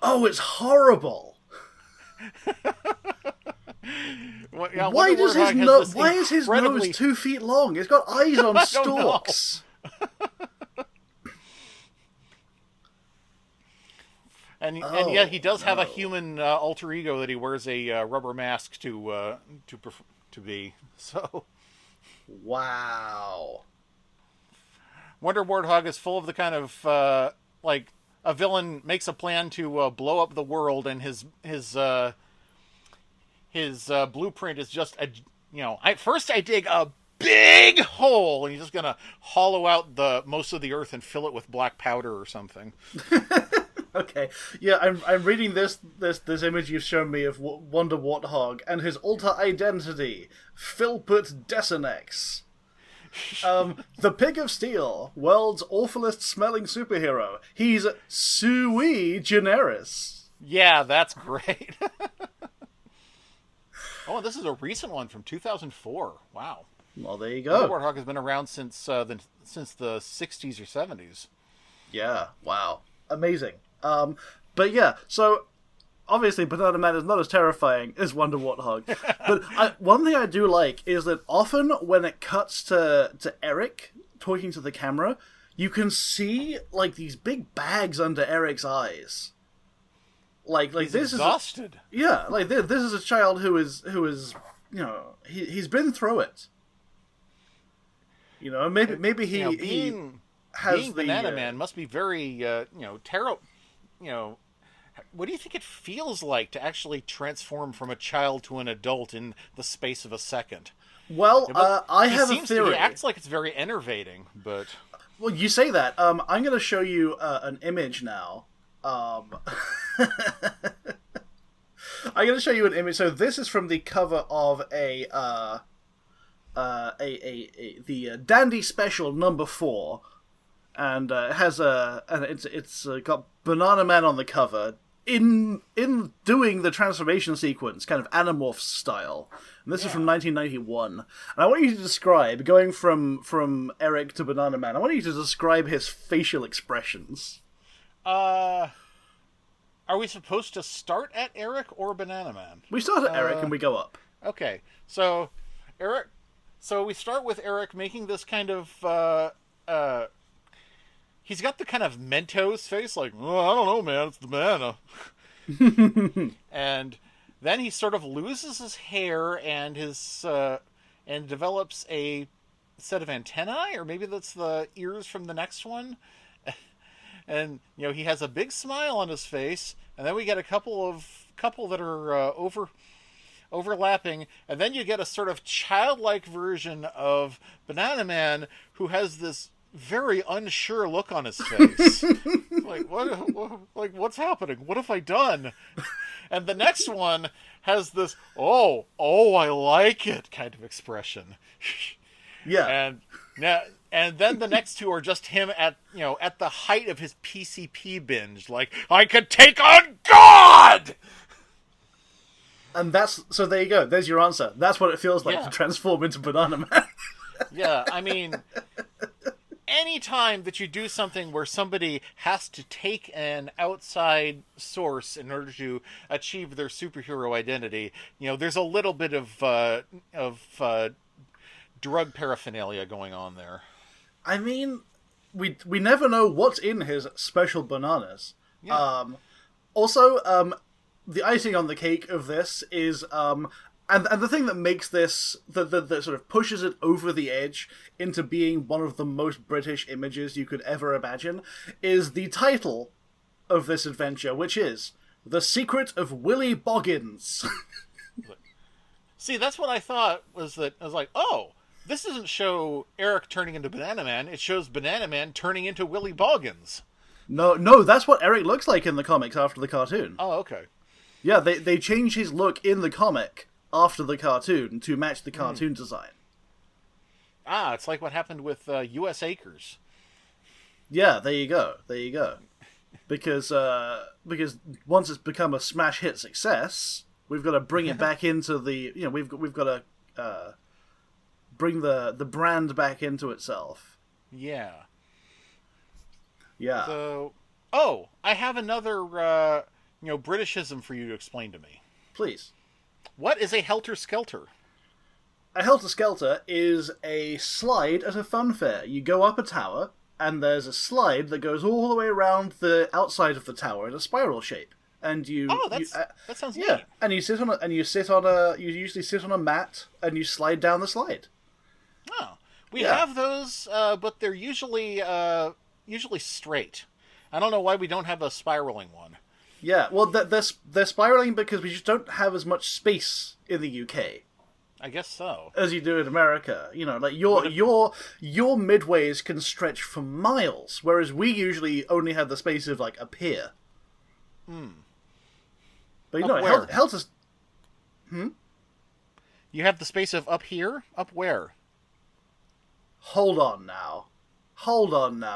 Oh, it's horrible. Why is his nose 2 feet long? It's got eyes on stalks. and yet he Oh does have a no! human alter ego that he wears a rubber mask to be. So Wow. Wonder Warthog is full of the kind of like a villain makes a plan to blow up the world, and his blueprint is just first I dig a big hole, and he's just gonna hollow out the most of the earth and fill it with black powder or something. Okay, yeah, I'm reading this image you've shown me of Wonder Warthog and his alter identity, Philpott Desinex. The Pig of Steel, world's awfulest smelling superhero. He's sui generis. Yeah, that's great. Oh, this is a recent one from 2004. Wow. Well, there you Wonder go. Warthog has been around since the 60s or 70s. Yeah, wow. Amazing. But yeah, so obviously Bananaman is not as terrifying as Wonder Warthog. But one thing I do like is that often when it cuts to Eric talking to the camera, you can see like these big bags under Eric's eyes. Like He's this exhausted. like this is a child who is he's been through it. Maybe he has being Bananaman must be very terrible. What do you think it feels like to actually transform from a child to an adult in the space of a second? Well, I have a theory. He acts like it's very enervating, but well, you say that. I'm going to show you an image now. I'm going to show you an image. So this is from the cover of the Dandy Special #4, and it has it's got Bananaman on the cover in doing the transformation sequence, kind of Animorphs style. And this is from 1991. And I want you to describe, going from Eric to Bananaman, I want you to describe his facial expressions. Are we supposed to start at Eric or Bananaman? We start at Eric and we go up. Okay, so Eric. So we start with Eric making this kind of. He's got the kind of Mentos face, like, oh, I don't know, man, it's the banana. And then he sort of loses his hair and and develops a set of antennae, or maybe that's the ears from the next one. And he has a big smile on his face, and then we get a couple that are overlapping, and then you get a sort of childlike version of Bananaman who has this very unsure look on his face. Like, what's happening? What have I done? And the next one has this oh I like it kind of expression. Yeah. And then the next two are just him at the height of his PCP binge, like, I could take on God. And so there you go. There's your answer. That's what it feels like to transform into Bananaman. Yeah, I mean, any time that you do something where somebody has to take an outside source in order to achieve their superhero identity, there's a little bit of drug paraphernalia going on there. I mean, we never know what's in his special bananas. Yeah. Also, the icing on the cake of this is and the thing that makes this that sort of pushes it over the edge into being one of the most British images you could ever imagine is the title of this adventure, which is The Secret of Willie Boggins. See, that's what I thought, was that I was like, oh, this doesn't show Eric turning into Bananaman, it shows Bananaman turning into Willie Boggins. No, that's what Eric looks like in the comics after the cartoon. Oh, okay. Yeah, they change his look in the comic after the cartoon to match the cartoon design. Ah, it's like what happened with U.S. Acres. Yeah, there you go. Because once it's become a smash hit success, we've got to bring it back into the we've got to bring the brand back into itself. Yeah. Yeah. So, I have another Britishism for you to explain to me. Please. What is a helter-skelter? A helter-skelter is a slide at a fun fair. You go up a tower, and there's a slide that goes all the way around the outside of the tower in a spiral shape. And that sounds neat. yeah, and you usually sit on a mat and you slide down the slide. Oh, we have those, but they're usually straight. I don't know why we don't have a spiraling one. Yeah, well, they're spiraling because we just don't have as much space in the UK. I guess so. As you do in America. You know, like your midways can stretch for miles, whereas we usually only have the space of like a pier. But you know, it helps us. You have the space of up here? Up where? Hold on now.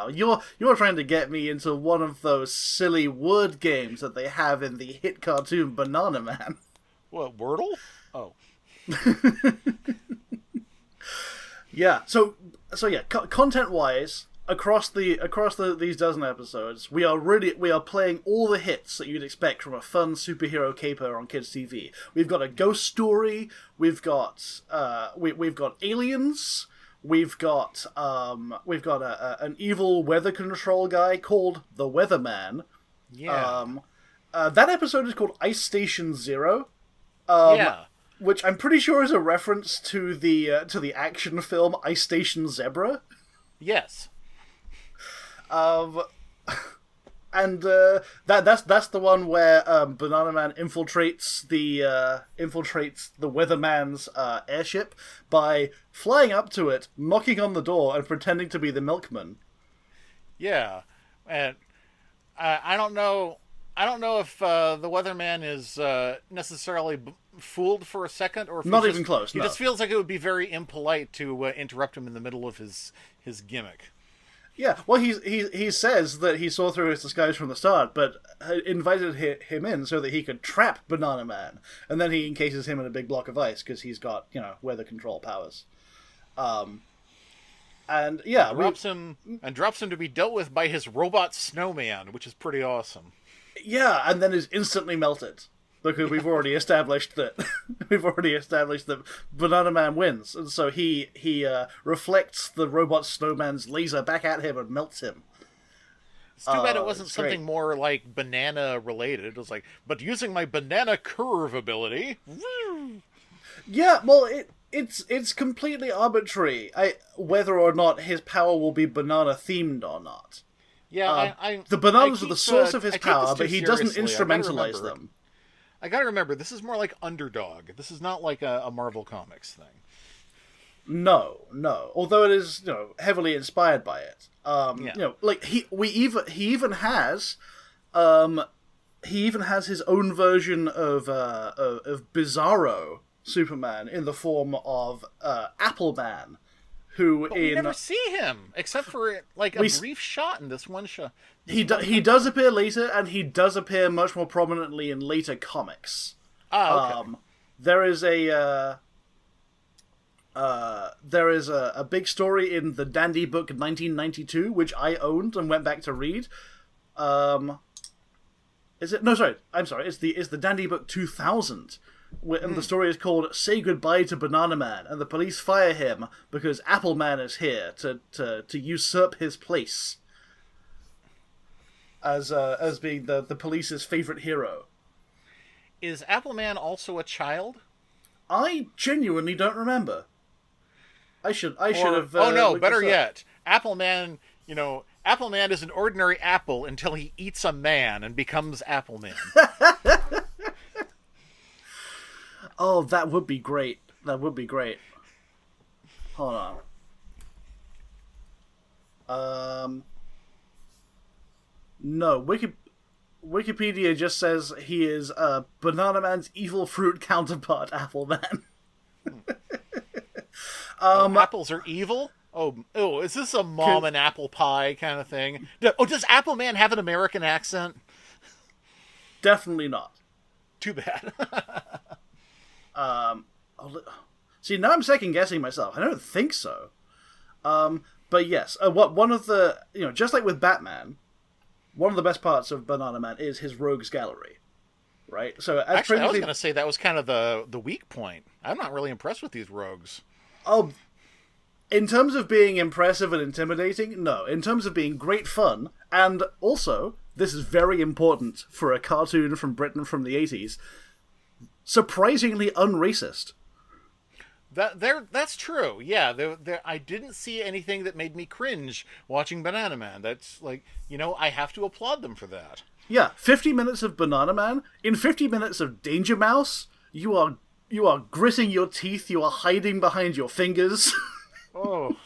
You're trying to get me into one of those silly word games that they have in the hit cartoon Bananaman. What, Wordle? Oh. Yeah. So yeah. Content wise, across these dozen episodes, we are playing all the hits that you'd expect from a fun superhero caper on kids' TV. We've got a ghost story. We've got aliens. We've got an evil weather control guy called the Weatherman. Yeah. That episode is called Ice Station Zero. Which I'm pretty sure is a reference to the action film Ice Station Zebra. Yes. And that's the one where Bananaman infiltrates the Weatherman's airship by flying up to it, knocking on the door, and pretending to be the milkman. Yeah, and I don't know if the Weatherman is necessarily fooled for a second, or if not even close. He just feels like it would be very impolite to interrupt him in the middle of his gimmick. Yeah, well, he says that he saw through his disguise from the start, but invited him in so that he could trap Bananaman, and then he encases him in a big block of ice because he's got, you know, weather control powers. And yeah, drops him to be dealt with by his robot snowman, which is pretty awesome. Yeah, and then is instantly melted. Because we've already established that Bananaman wins, and so he reflects the robot snowman's laser back at him and melts him. It's too bad it wasn't something more like banana related. It was like, but using my banana curve ability. Yeah, well, it's completely arbitrary. Whether or not his power will be banana themed or not. Yeah, the bananas are the source of his power, but he doesn't instrumentalize them. I gotta remember, this is more like Underdog. This is not like a Marvel Comics thing. No. Although it is, you know, heavily inspired by it. You know, like he even has his own version of Bizarro Superman in the form of Appleman, who we never see him except for like a brief shot in this one shot. He does appear later, and he does appear much more prominently in later comics. Okay. There is a big story in the Dandy Book 1992, which I owned and went back to read. Is it? No, sorry. I'm sorry. It's the Dandy Book 2000. And the story is called "Say Goodbye to Bananaman," and the police fire him because Appleman is here to usurp his place as being the police's favorite hero. Is Appleman also a child? I genuinely don't remember. I should have. Oh no! Better yet, Appleman. You know, Appleman is an ordinary apple until he eats a man and becomes Appleman. Oh, that would be great. Hold on. No, Wikipedia just says he is Bananaman's evil fruit counterpart, Appleman. Apples are evil? Oh, is this a mom and apple pie kind of thing? Does Appleman have an American accent? Definitely not. Too bad. See, now I'm second guessing myself. I don't think so. But yes, one of the, you know, just like with Batman, one of the best parts of Bananaman is his rogues gallery, right? So actually, I was going to say that was kind of the weak point. I'm not really impressed with these rogues. Oh, In terms of being impressive and intimidating, no. In terms of being great fun, and also, this is very important for a cartoon from Britain from the 80s, surprisingly unracist. That's true. Yeah, I didn't see anything that made me cringe watching Bananaman. That's like, I have to applaud them for that. Yeah, 50 minutes of Bananaman. In 50 minutes of Danger Mouse, you are gritting your teeth, you are hiding behind your fingers. Oh.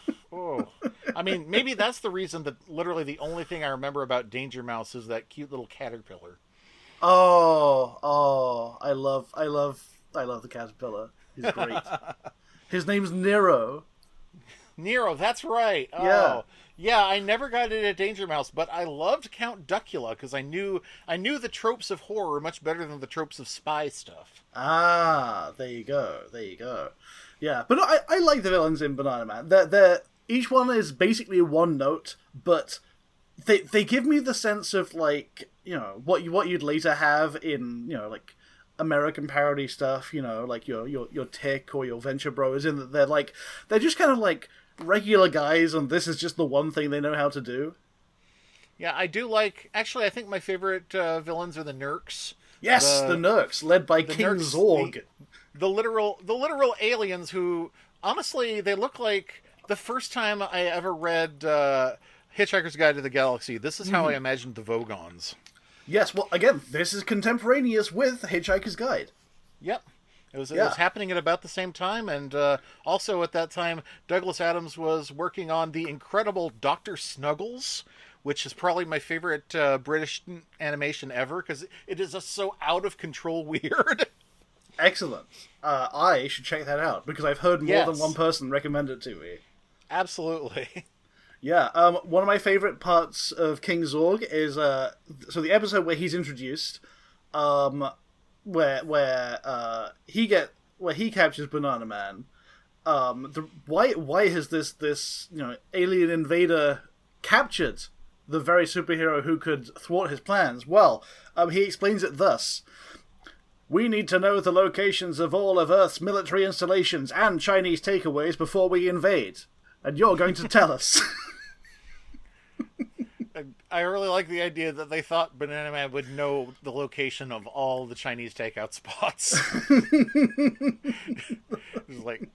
I mean, maybe that's the reason that literally the only thing I remember about Danger Mouse is that cute little caterpillar. I love the caterpillar. He's great. His name's Nero. Nero, that's right. Oh. Yeah. Yeah, I never got into Danger Mouse, but I loved Count Duckula because I knew the tropes of horror much better than the tropes of spy stuff. Ah, there you go. Yeah, but I like the villains in Bananaman. They're each one is basically one note, but they give me the sense of like, what you'd later have in, like American parody stuff, like your Tick or your Venture Bros, in that they're just kind of like regular guys, and this is just the one thing they know how to do. Yeah, I do like. Actually, I think my favorite villains are the Nerks. Yes, the Nerks, led by King Nerks, Zorg. The literal aliens who, honestly, they look like the first time I ever read Hitchhiker's Guide to the Galaxy. This is how I imagined the Vogons. Yes, well, again, this is contemporaneous with Hitchhiker's Guide. Yep. It was happening at about the same time, and also at that time, Douglas Adams was working on the incredible Dr. Snuggles, which is probably my favorite British animation ever, because it is just so out of control weird. Excellent. I should check that out, because I've heard more than one person recommend it to me. Absolutely. Yeah, one of my favorite parts of King Zorg is so the episode where he's introduced, where he captures Bananaman. Why has this alien invader captured the very superhero who could thwart his plans? Well, he explains it thus. We need to know the locations of all of Earth's military installations and Chinese takeaways before we invade. And you're going to tell us. I really like the idea that they thought Bananaman would know the location of all the Chinese takeout spots. It's like,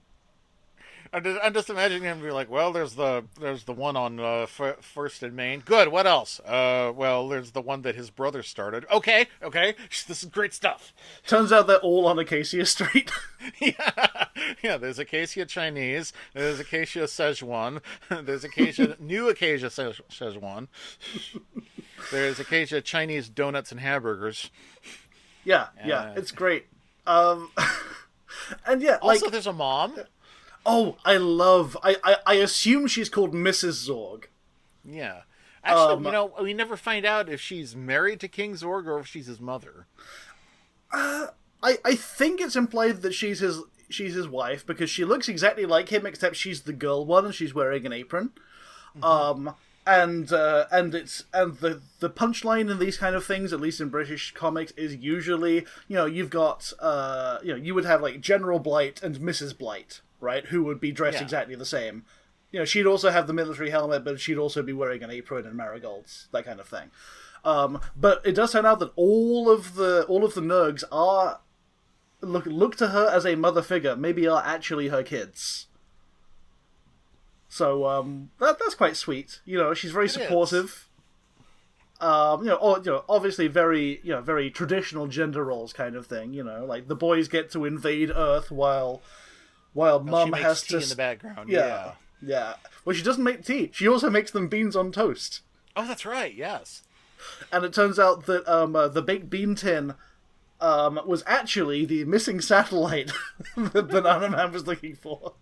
I'm just imagining him be like, well, there's the one on First and Main. Good. What else? Well, there's the one that his brother started. Okay. This is great stuff. Turns out they're all on Acacia Street. Yeah. There's Acacia Chinese. There's Acacia Szechuan. There's New Acacia Szechuan. There's Acacia Chinese donuts and hamburgers. Yeah, it's great. And yeah, also there's a mom. Oh, I assume she's called Mrs. Zorg. Yeah. Actually, we never find out if she's married to King Zorg or if she's his mother. I think it's implied that she's his wife, because she looks exactly like him, except she's the girl one and she's wearing an apron. Mm-hmm. And the punchline in these kind of things, at least in British comics, is usually, you've got you would have like General Blight and Mrs. Blight, right, who would be dressed exactly the same. She'd also have the military helmet, but she'd also be wearing an apron and marigolds, that kind of thing. But it does turn out that all of the Nergs are look to her as a mother figure, maybe are actually her kids. So that's quite sweet. She's very supportive. Obviously very traditional gender roles kind of thing. Like the boys get to invade Earth while Mum has tea to in the background. Yeah. Well, she doesn't make tea. She also makes them beans on toast. Oh, that's right. Yes. And it turns out that the baked bean tin was actually the missing satellite that Bananaman was looking for.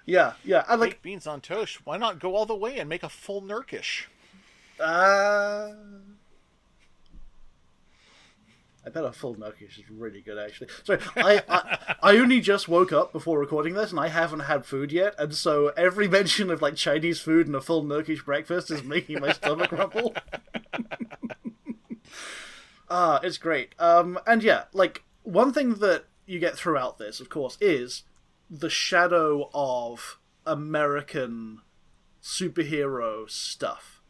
Yeah. And baked beans on toast. Why not go all the way and make a full Nurkish? I bet a full Nurkish is really good, actually. Sorry, I only just woke up before recording this, and I haven't had food yet, and so every mention of like Chinese food and a full Nurkish breakfast is making my stomach rumble. It's great. And yeah, like one thing that you get throughout this, of course, is the shadow of American superhero stuff,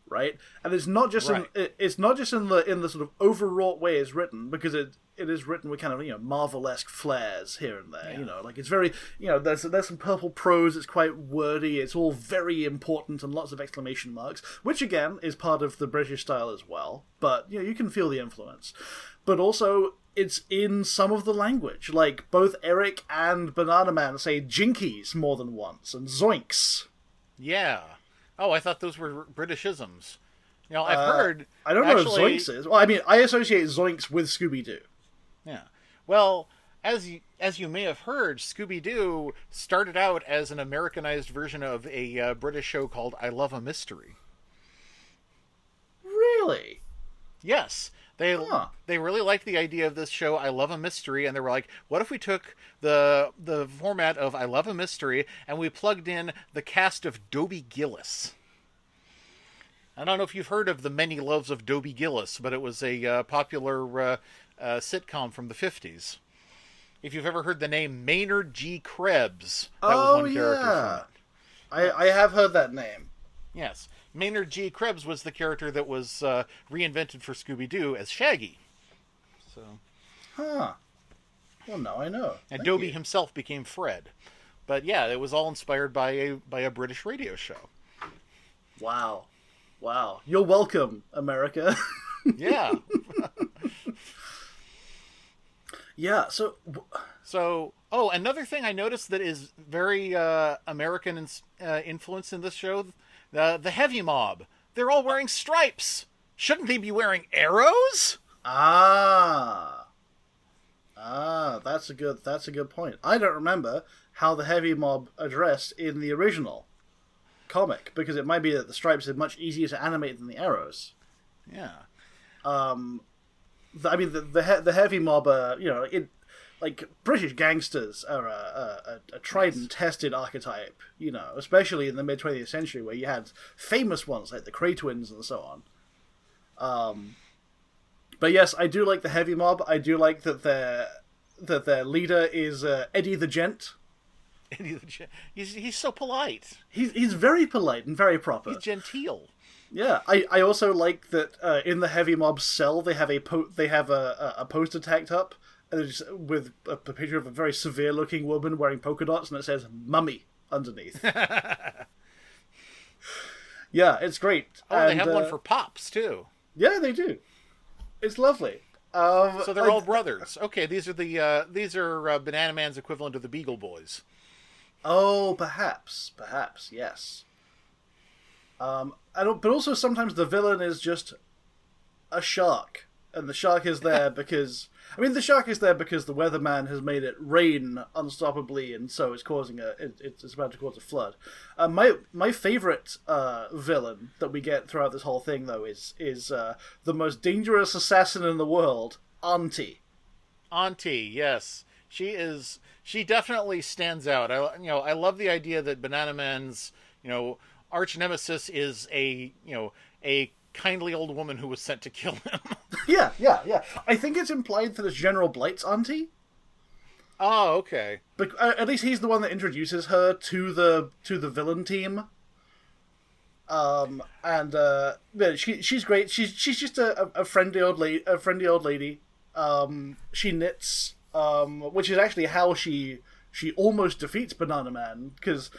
right? And it's not just Right. it's not just in the sort of overwrought way it's written, because it is written with kind of, Marvel-esque flares here and there. Yeah. Like it's very, there's some purple prose. It's quite wordy. It's all very important and lots of exclamation marks, which again is part of the British style as well. But you can feel the influence. But also, it's in some of the language. Like both Eric and Bananaman say jinkies more than once and zoinks. Yeah. Oh, I thought those were Britishisms. I've heard. I don't know actually, if zoinks is. Well, I mean, I associate zoinks with Scooby-Doo. Yeah. Well, as you may have heard, Scooby-Doo started out as an Americanized version of a British show called I Love a Mystery. Really? Yes. They really liked the idea of this show, I Love a Mystery, and they were like, what if we took the format of I Love a Mystery and we plugged in the cast of Dobie Gillis? I don't know if you've heard of The Many Loves of Dobie Gillis, but it was a popular sitcom from the 50s. If you've ever heard the name Maynard G. Krebs, that was one character from it. I have heard that name. Yes. Maynard G. Krebs was the character that was reinvented for Scooby-Doo as Shaggy. So, Huh. Well, now I know. and Thank Dobie you. himself became Fred. But yeah, it was all inspired by a British radio show. Wow. You're welcome, America. Yeah. Yeah, so... So, another thing I noticed that is very American influence in this show, the heavy mob. They're all wearing stripes. Shouldn't they be wearing arrows? That's a good point. I don't remember how the heavy mob addressed in the original comic, because it might be that the stripes are much easier to animate than the arrows. Yeah. I mean, the heavy mob, like British gangsters are a tried and tested archetype, especially in the mid 20th century, where you had famous ones like the Cray Twins and so on. But yes, I do like the heavy mob. I do like that their leader is Eddie the Gent. He's so polite. He's very polite and very proper. He's genteel. Yeah, I also like that in the heavy mob cell they have a poster tacked up, and it's with a picture of a very severe looking woman wearing polka dots, and it says "Mummy" underneath. Yeah, it's great. Oh, they have one for Pops too. Yeah, they do. It's lovely. So they're all brothers. Okay, these are Bananaman's equivalent of the Beagle Boys. Oh, perhaps, yes. But also sometimes the villain is just a shark, and the shark is there because the shark is there because the weatherman has made it rain unstoppably, and so it's causing it's about to cause a flood. My favorite villain that we get throughout this whole thing, though, is the most dangerous assassin in the world, Auntie. Auntie, yes, she definitely stands out. I love the idea that Bananaman's arch nemesis is a kindly old woman who was sent to kill him. Yeah. I think it's implied that it's General Blight's auntie. Oh, okay. But at least he's the one that introduces her to the villain team. She's great. She's just a friendly old lady. She knits, which is actually how she almost defeats Bananaman, because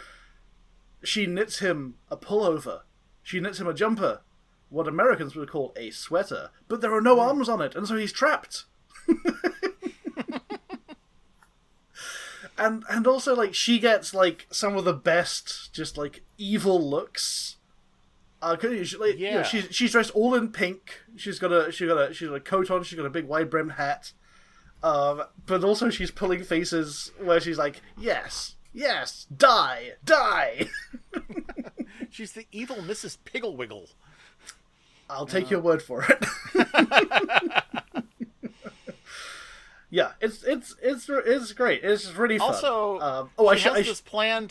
she knits him a pullover. She knits him a jumper, what Americans would call a sweater, but there are no arms on it, and so he's trapped. And also, like, she gets, like, some of the best, just, like, evil looks. She's dressed all in pink. She's got a coat on. She's got a big wide brimmed hat. But also she's pulling faces where she's like, yes, die. She's the evil Mrs. Pigglewiggle. I'll take your word for it. Yeah, it's great. It's really fun. Also, she has this plan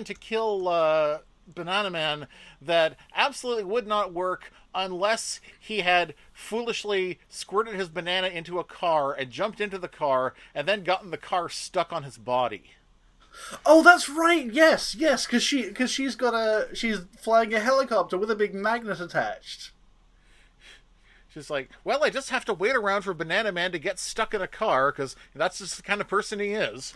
to kill Bananaman that absolutely would not work unless he had foolishly squirted his banana into a car and jumped into the car and then gotten the car stuck on his body. Oh, that's right. Yes, yes, because she's flying a helicopter with a big magnet attached. She's like, well, I just have to wait around for Bananaman to get stuck in a car because that's just the kind of person he is.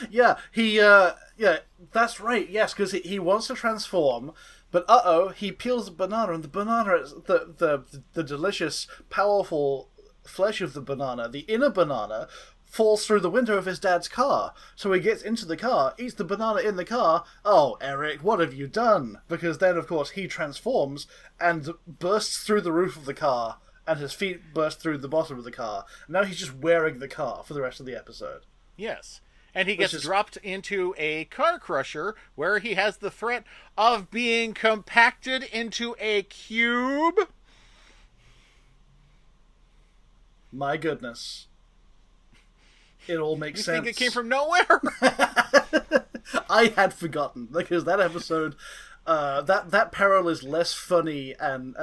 Yeah, yeah, that's right. Yes, because he wants to transform, but he peels the banana, and the banana is the delicious, powerful flesh of the banana, the inner banana, falls through the window of his dad's car. So he gets into the car, eats the banana in the car. Oh, Eric, what have you done? Because then, of course, he transforms and bursts through the roof of the car, and his feet burst through the bottom of the car. Now he's just wearing the car for the rest of the episode. Yes. And he gets dropped into a car crusher where he has the threat of being compacted into a cube. My goodness. It all makes sense. You think it came from nowhere? I had forgotten, because that episode, that peril is less funny and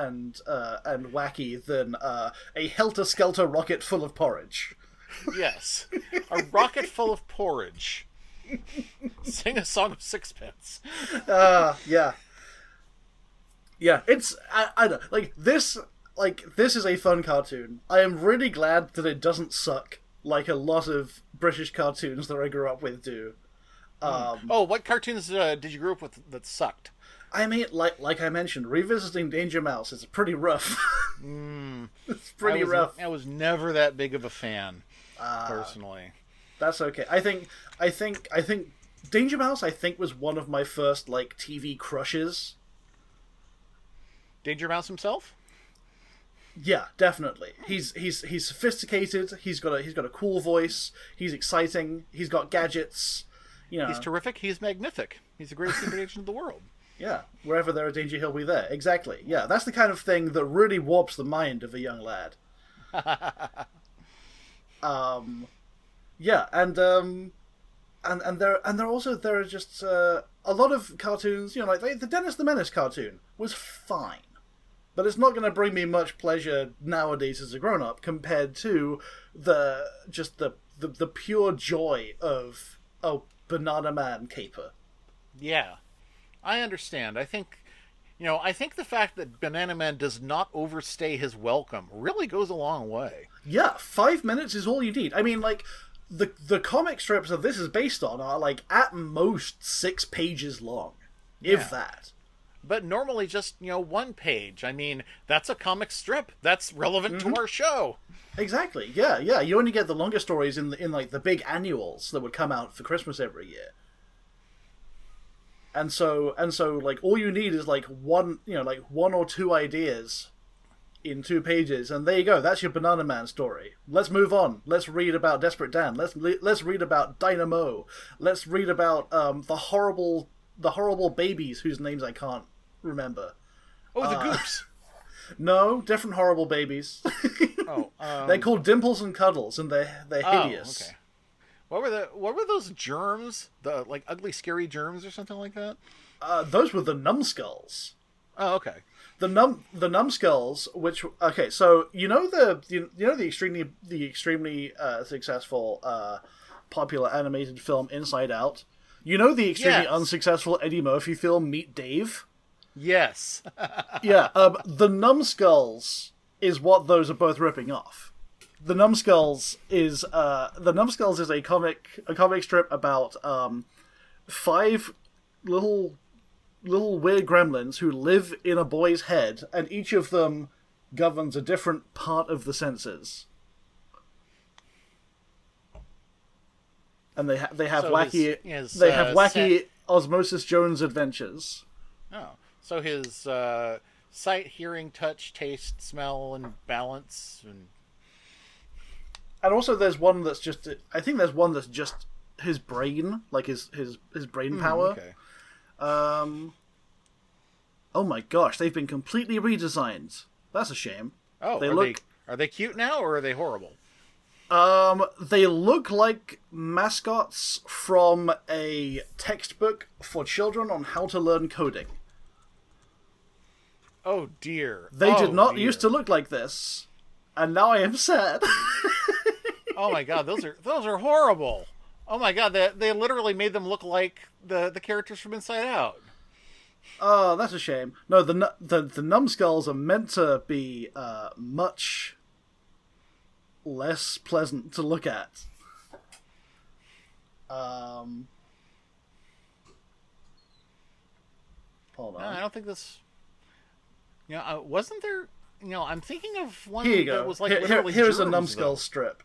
wacky than a helter-skelter rocket full of porridge. Yes. A rocket full of porridge. Sing a song of sixpence. Yeah. Yeah, it's... I don't... this is a fun cartoon. I am really glad that it doesn't suck like a lot of British cartoons that I grew up with do. What cartoons did you grow up with that sucked? I mean, like I mentioned, revisiting Danger Mouse is pretty rough. It's pretty rough. I was never that big of a fan, personally. That's okay. I think Danger Mouse, was one of my first TV crushes. Danger Mouse himself? Yeah, definitely. He's sophisticated. He's got a cool voice. He's exciting. He's got gadgets. He's terrific. He's magnific. He's the greatest secret agent of the world. Yeah, wherever there are danger, he'll be there. Exactly. Yeah, that's the kind of thing that really warps the mind of a young lad. Yeah, and there are just a lot of cartoons. The Dennis the Menace cartoon was fine. But it's not going to bring me much pleasure nowadays as a grown-up compared to the pure joy of a Bananaman caper. Yeah, I understand. I think the fact that Bananaman does not overstay his welcome really goes a long way. Yeah, 5 minutes is all you need. I mean, the comic strips that this is based on are at most 6 pages long, if that. But normally just, 1 page. I mean, that's a comic strip. That's relevant to our show. Exactly. Yeah. You only get the longer stories in the big annuals that would come out for Christmas every year. And so all you need is one or two ideas in 2 pages, and there you go. That's your Bananaman story. Let's move on. Let's read about Desperate Dan. Let's read about Dynamo. Let's read about the horrible babies whose names I can't remember. Oh, the Goops. No, different horrible babies. They're called Dimples and Cuddles, and they're hideous. Okay. What were those germs? The ugly, scary germs or something like that? Those were the numbskulls. Oh, okay. The numbskulls, which so the extremely successful popular animated film Inside Out. You know the extremely unsuccessful Eddie Murphy film Meet Dave? Yes. Yeah, the numbskulls is what those are both ripping off. The numbskulls is a comic strip about 5 little weird gremlins who live in a boy's head, and each of them governs a different part of the senses. And they have wacky Osmosis Jones adventures. Oh, so his sight, hearing, touch, taste, smell, and balance, and also there's one that's just his brain, his brain power. Okay. Oh my gosh, they've been completely redesigned. That's a shame. Oh, are they cute now, or are they horrible? They look like mascots from a textbook for children on how to learn coding. Oh dear. They did not used to look like this, and now I am sad. Oh my god, those are horrible. Oh my god, they literally made them look like the characters from Inside Out. Oh, that's a shame. No, the numbskulls are meant to be much less pleasant to look at. Hold on. No, I don't think this. Wasn't there? I'm thinking of one Here you go. that was like literally here's a germs, numbskull though. strip.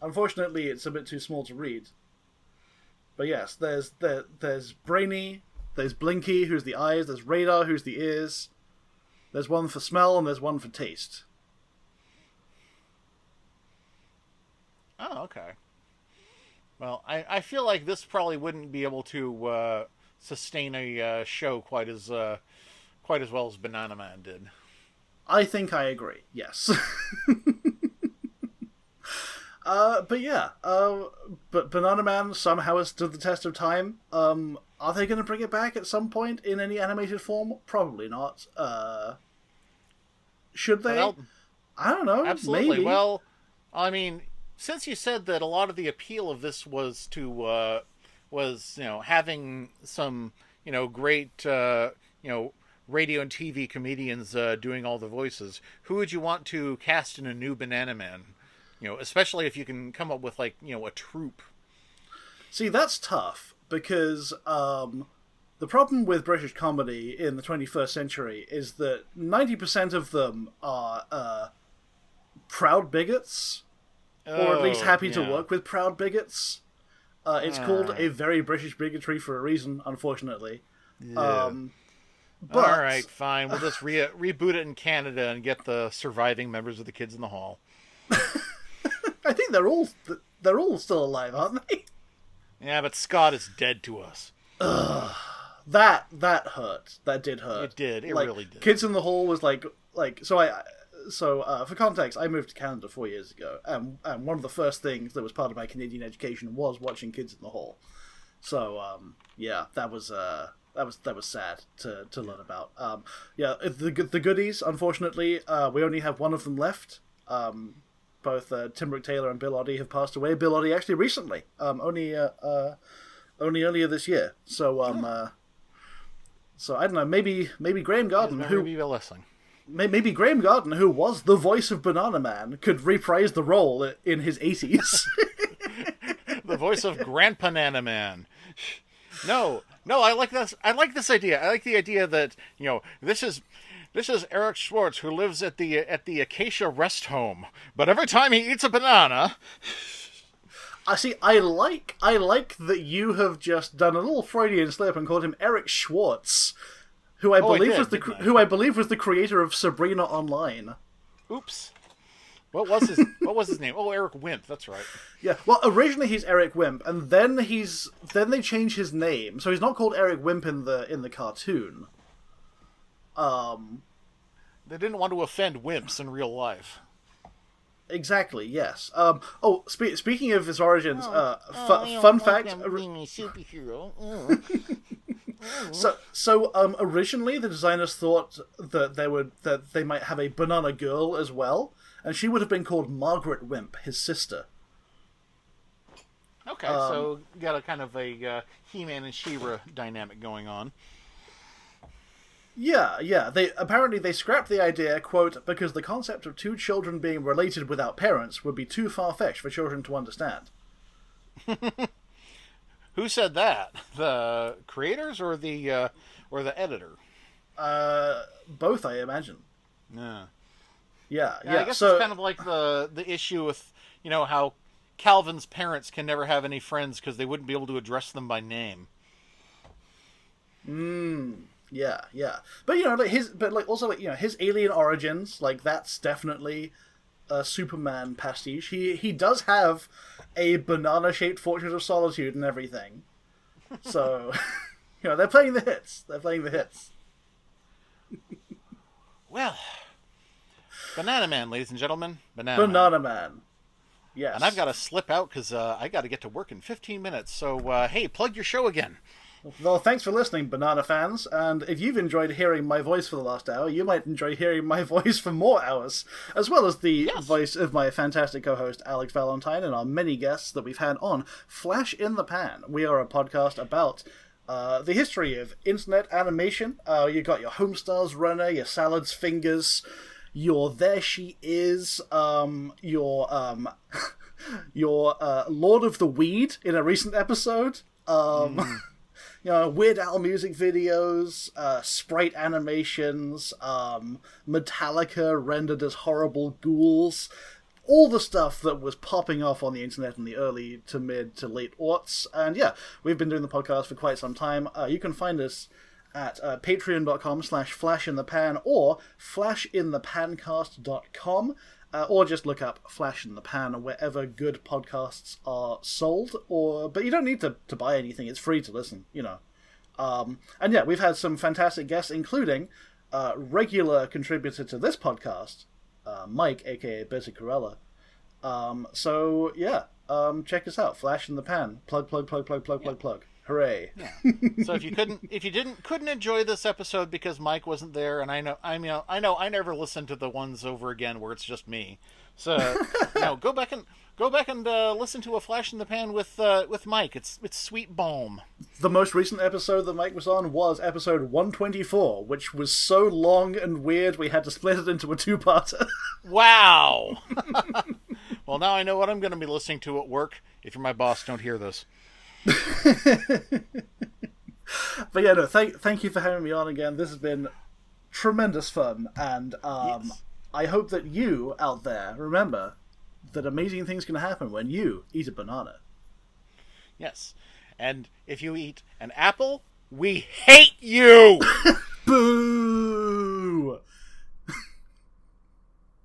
Unfortunately, it's a bit too small to read. But yes, there's Brainy, there's Blinky, who's the eyes, there's Radar, who's the ears. There's one for smell, and there's one for taste. Oh, okay. Well, I feel like this probably wouldn't be able to sustain a show quite as well as Bananaman did. I think I agree, yes. But yeah, but Bananaman somehow has stood the test of time. Are they going to bring it back at some point in any animated form? Probably not. Should they? Well, I don't know. absolutely. Maybe. Well, I mean, since you said that a lot of the appeal of this was having some great radio and TV comedians doing all the voices, who would you want to cast in a new Bananaman? Especially if you can come up with a troupe. See, that's tough because the problem with British comedy in the 21st century is that 90% of them are proud bigots, or at least happy to work with proud bigots. It's called a very British bigotry for a reason, unfortunately. Yeah. But All right, fine. We'll just reboot it in Canada and get the surviving members of the Kids in the Hall. I think they're all still alive, aren't they? Yeah, but Scott is dead to us. That hurt. That did hurt. It did. It really did. Kids in the Hall was so for context, I moved to Canada 4 years ago, and one of the first things that was part of my Canadian education was watching Kids in the Hall. So yeah, that was sad to learn about. Yeah, the goodies. Unfortunately, we only have one of them left. Both Tim Brooke Taylor and Bill Oddie have passed away. Bill Oddie actually recently, only earlier this year. So so I don't know. Maybe Graham Garden, maybe Graham Garden, who was the voice of Bananaman, could reprise the role in his 80s. The voice of Grandpa Bananaman. No, I like this. I like this idea. I like the idea that this is Eric Schwartz, who lives at the Acacia Rest Home. But every time he eats a banana, I like that you have just done a little Freudian slip and called him Eric Schwartz, who I believe was the creator of Sabrina Online. Oops. What was his name? Oh, Eric Wimp. That's right. Yeah. Well, originally he's Eric Wimp, and then they changed his name, so he's not called Eric Wimp in the cartoon. They didn't want to offend wimps in real life. Exactly. Yes. Speaking of his origins, fun fact. Being a superhero. So originally the designers thought that they might have a banana girl as well, and she would have been called Margaret Wimp, his sister. Okay, so you got a kind of a He-Man and She-Ra dynamic going on. Yeah. They scrapped the idea, quote, because the concept of two children being related without parents would be too far-fetched for children to understand. Who said that? The creators or the editor? Both, I imagine. Yeah. Yeah. I guess it's kind of like the issue with how Calvin's parents can never have any friends because they wouldn't be able to address them by name. Yeah. But his alien origins, that's definitely a Superman pastiche. He does have a banana-shaped Fortress of Solitude and everything. So, they're playing the hits. Well, Bananaman, ladies and gentlemen. Bananaman. Bananaman. Yes. And I've got to slip out because I got to get to work in 15 minutes. So, hey, plug your show again. Well, thanks for listening, Banana fans. And if you've enjoyed hearing my voice for the last hour, you might enjoy hearing my voice for more hours, as well as the voice of my fantastic co-host, Alex Valentine, and our many guests that we've had on Flash in the Pan. We are a podcast about the history of internet animation. You got your Homestars Runner, your Salad's Fingers, your There She Is, your Lord of the Weed in a recent episode, Weird Al music videos, sprite animations, Metallica rendered as horrible ghouls, all the stuff that was popping off on the internet in the early to mid to late aughts. And yeah, we've been doing the podcast for quite some time. You can find us at patreon.com/flashinthepan or flashinthepancast.com. Or just look up Flash in the Pan wherever good podcasts are sold. But you don't need to buy anything. It's free to listen, And yeah, we've had some fantastic guests, including regular contributor to this podcast, Mike, a.k.a. Bertie Corella. So yeah, check us out. Flash in the Pan. Plug. Hooray! Yeah. So if you couldn't enjoy this episode because Mike wasn't there, and I know I never listen to the ones over again where it's just me. So go back and listen to a Flash in the Pan with Mike. It's sweet balm. The most recent episode that Mike was on was episode 124, which was so long and weird we had to split it into a two-parter. Wow. Well, now I know what I'm going to be listening to at work. If you're my boss, don't hear this. But yeah, no, thank you for having me on again. This has been tremendous fun, and yes. I hope that you out there remember that amazing things can happen when you eat a banana. Yes, and if you eat an apple, we hate you. Boo.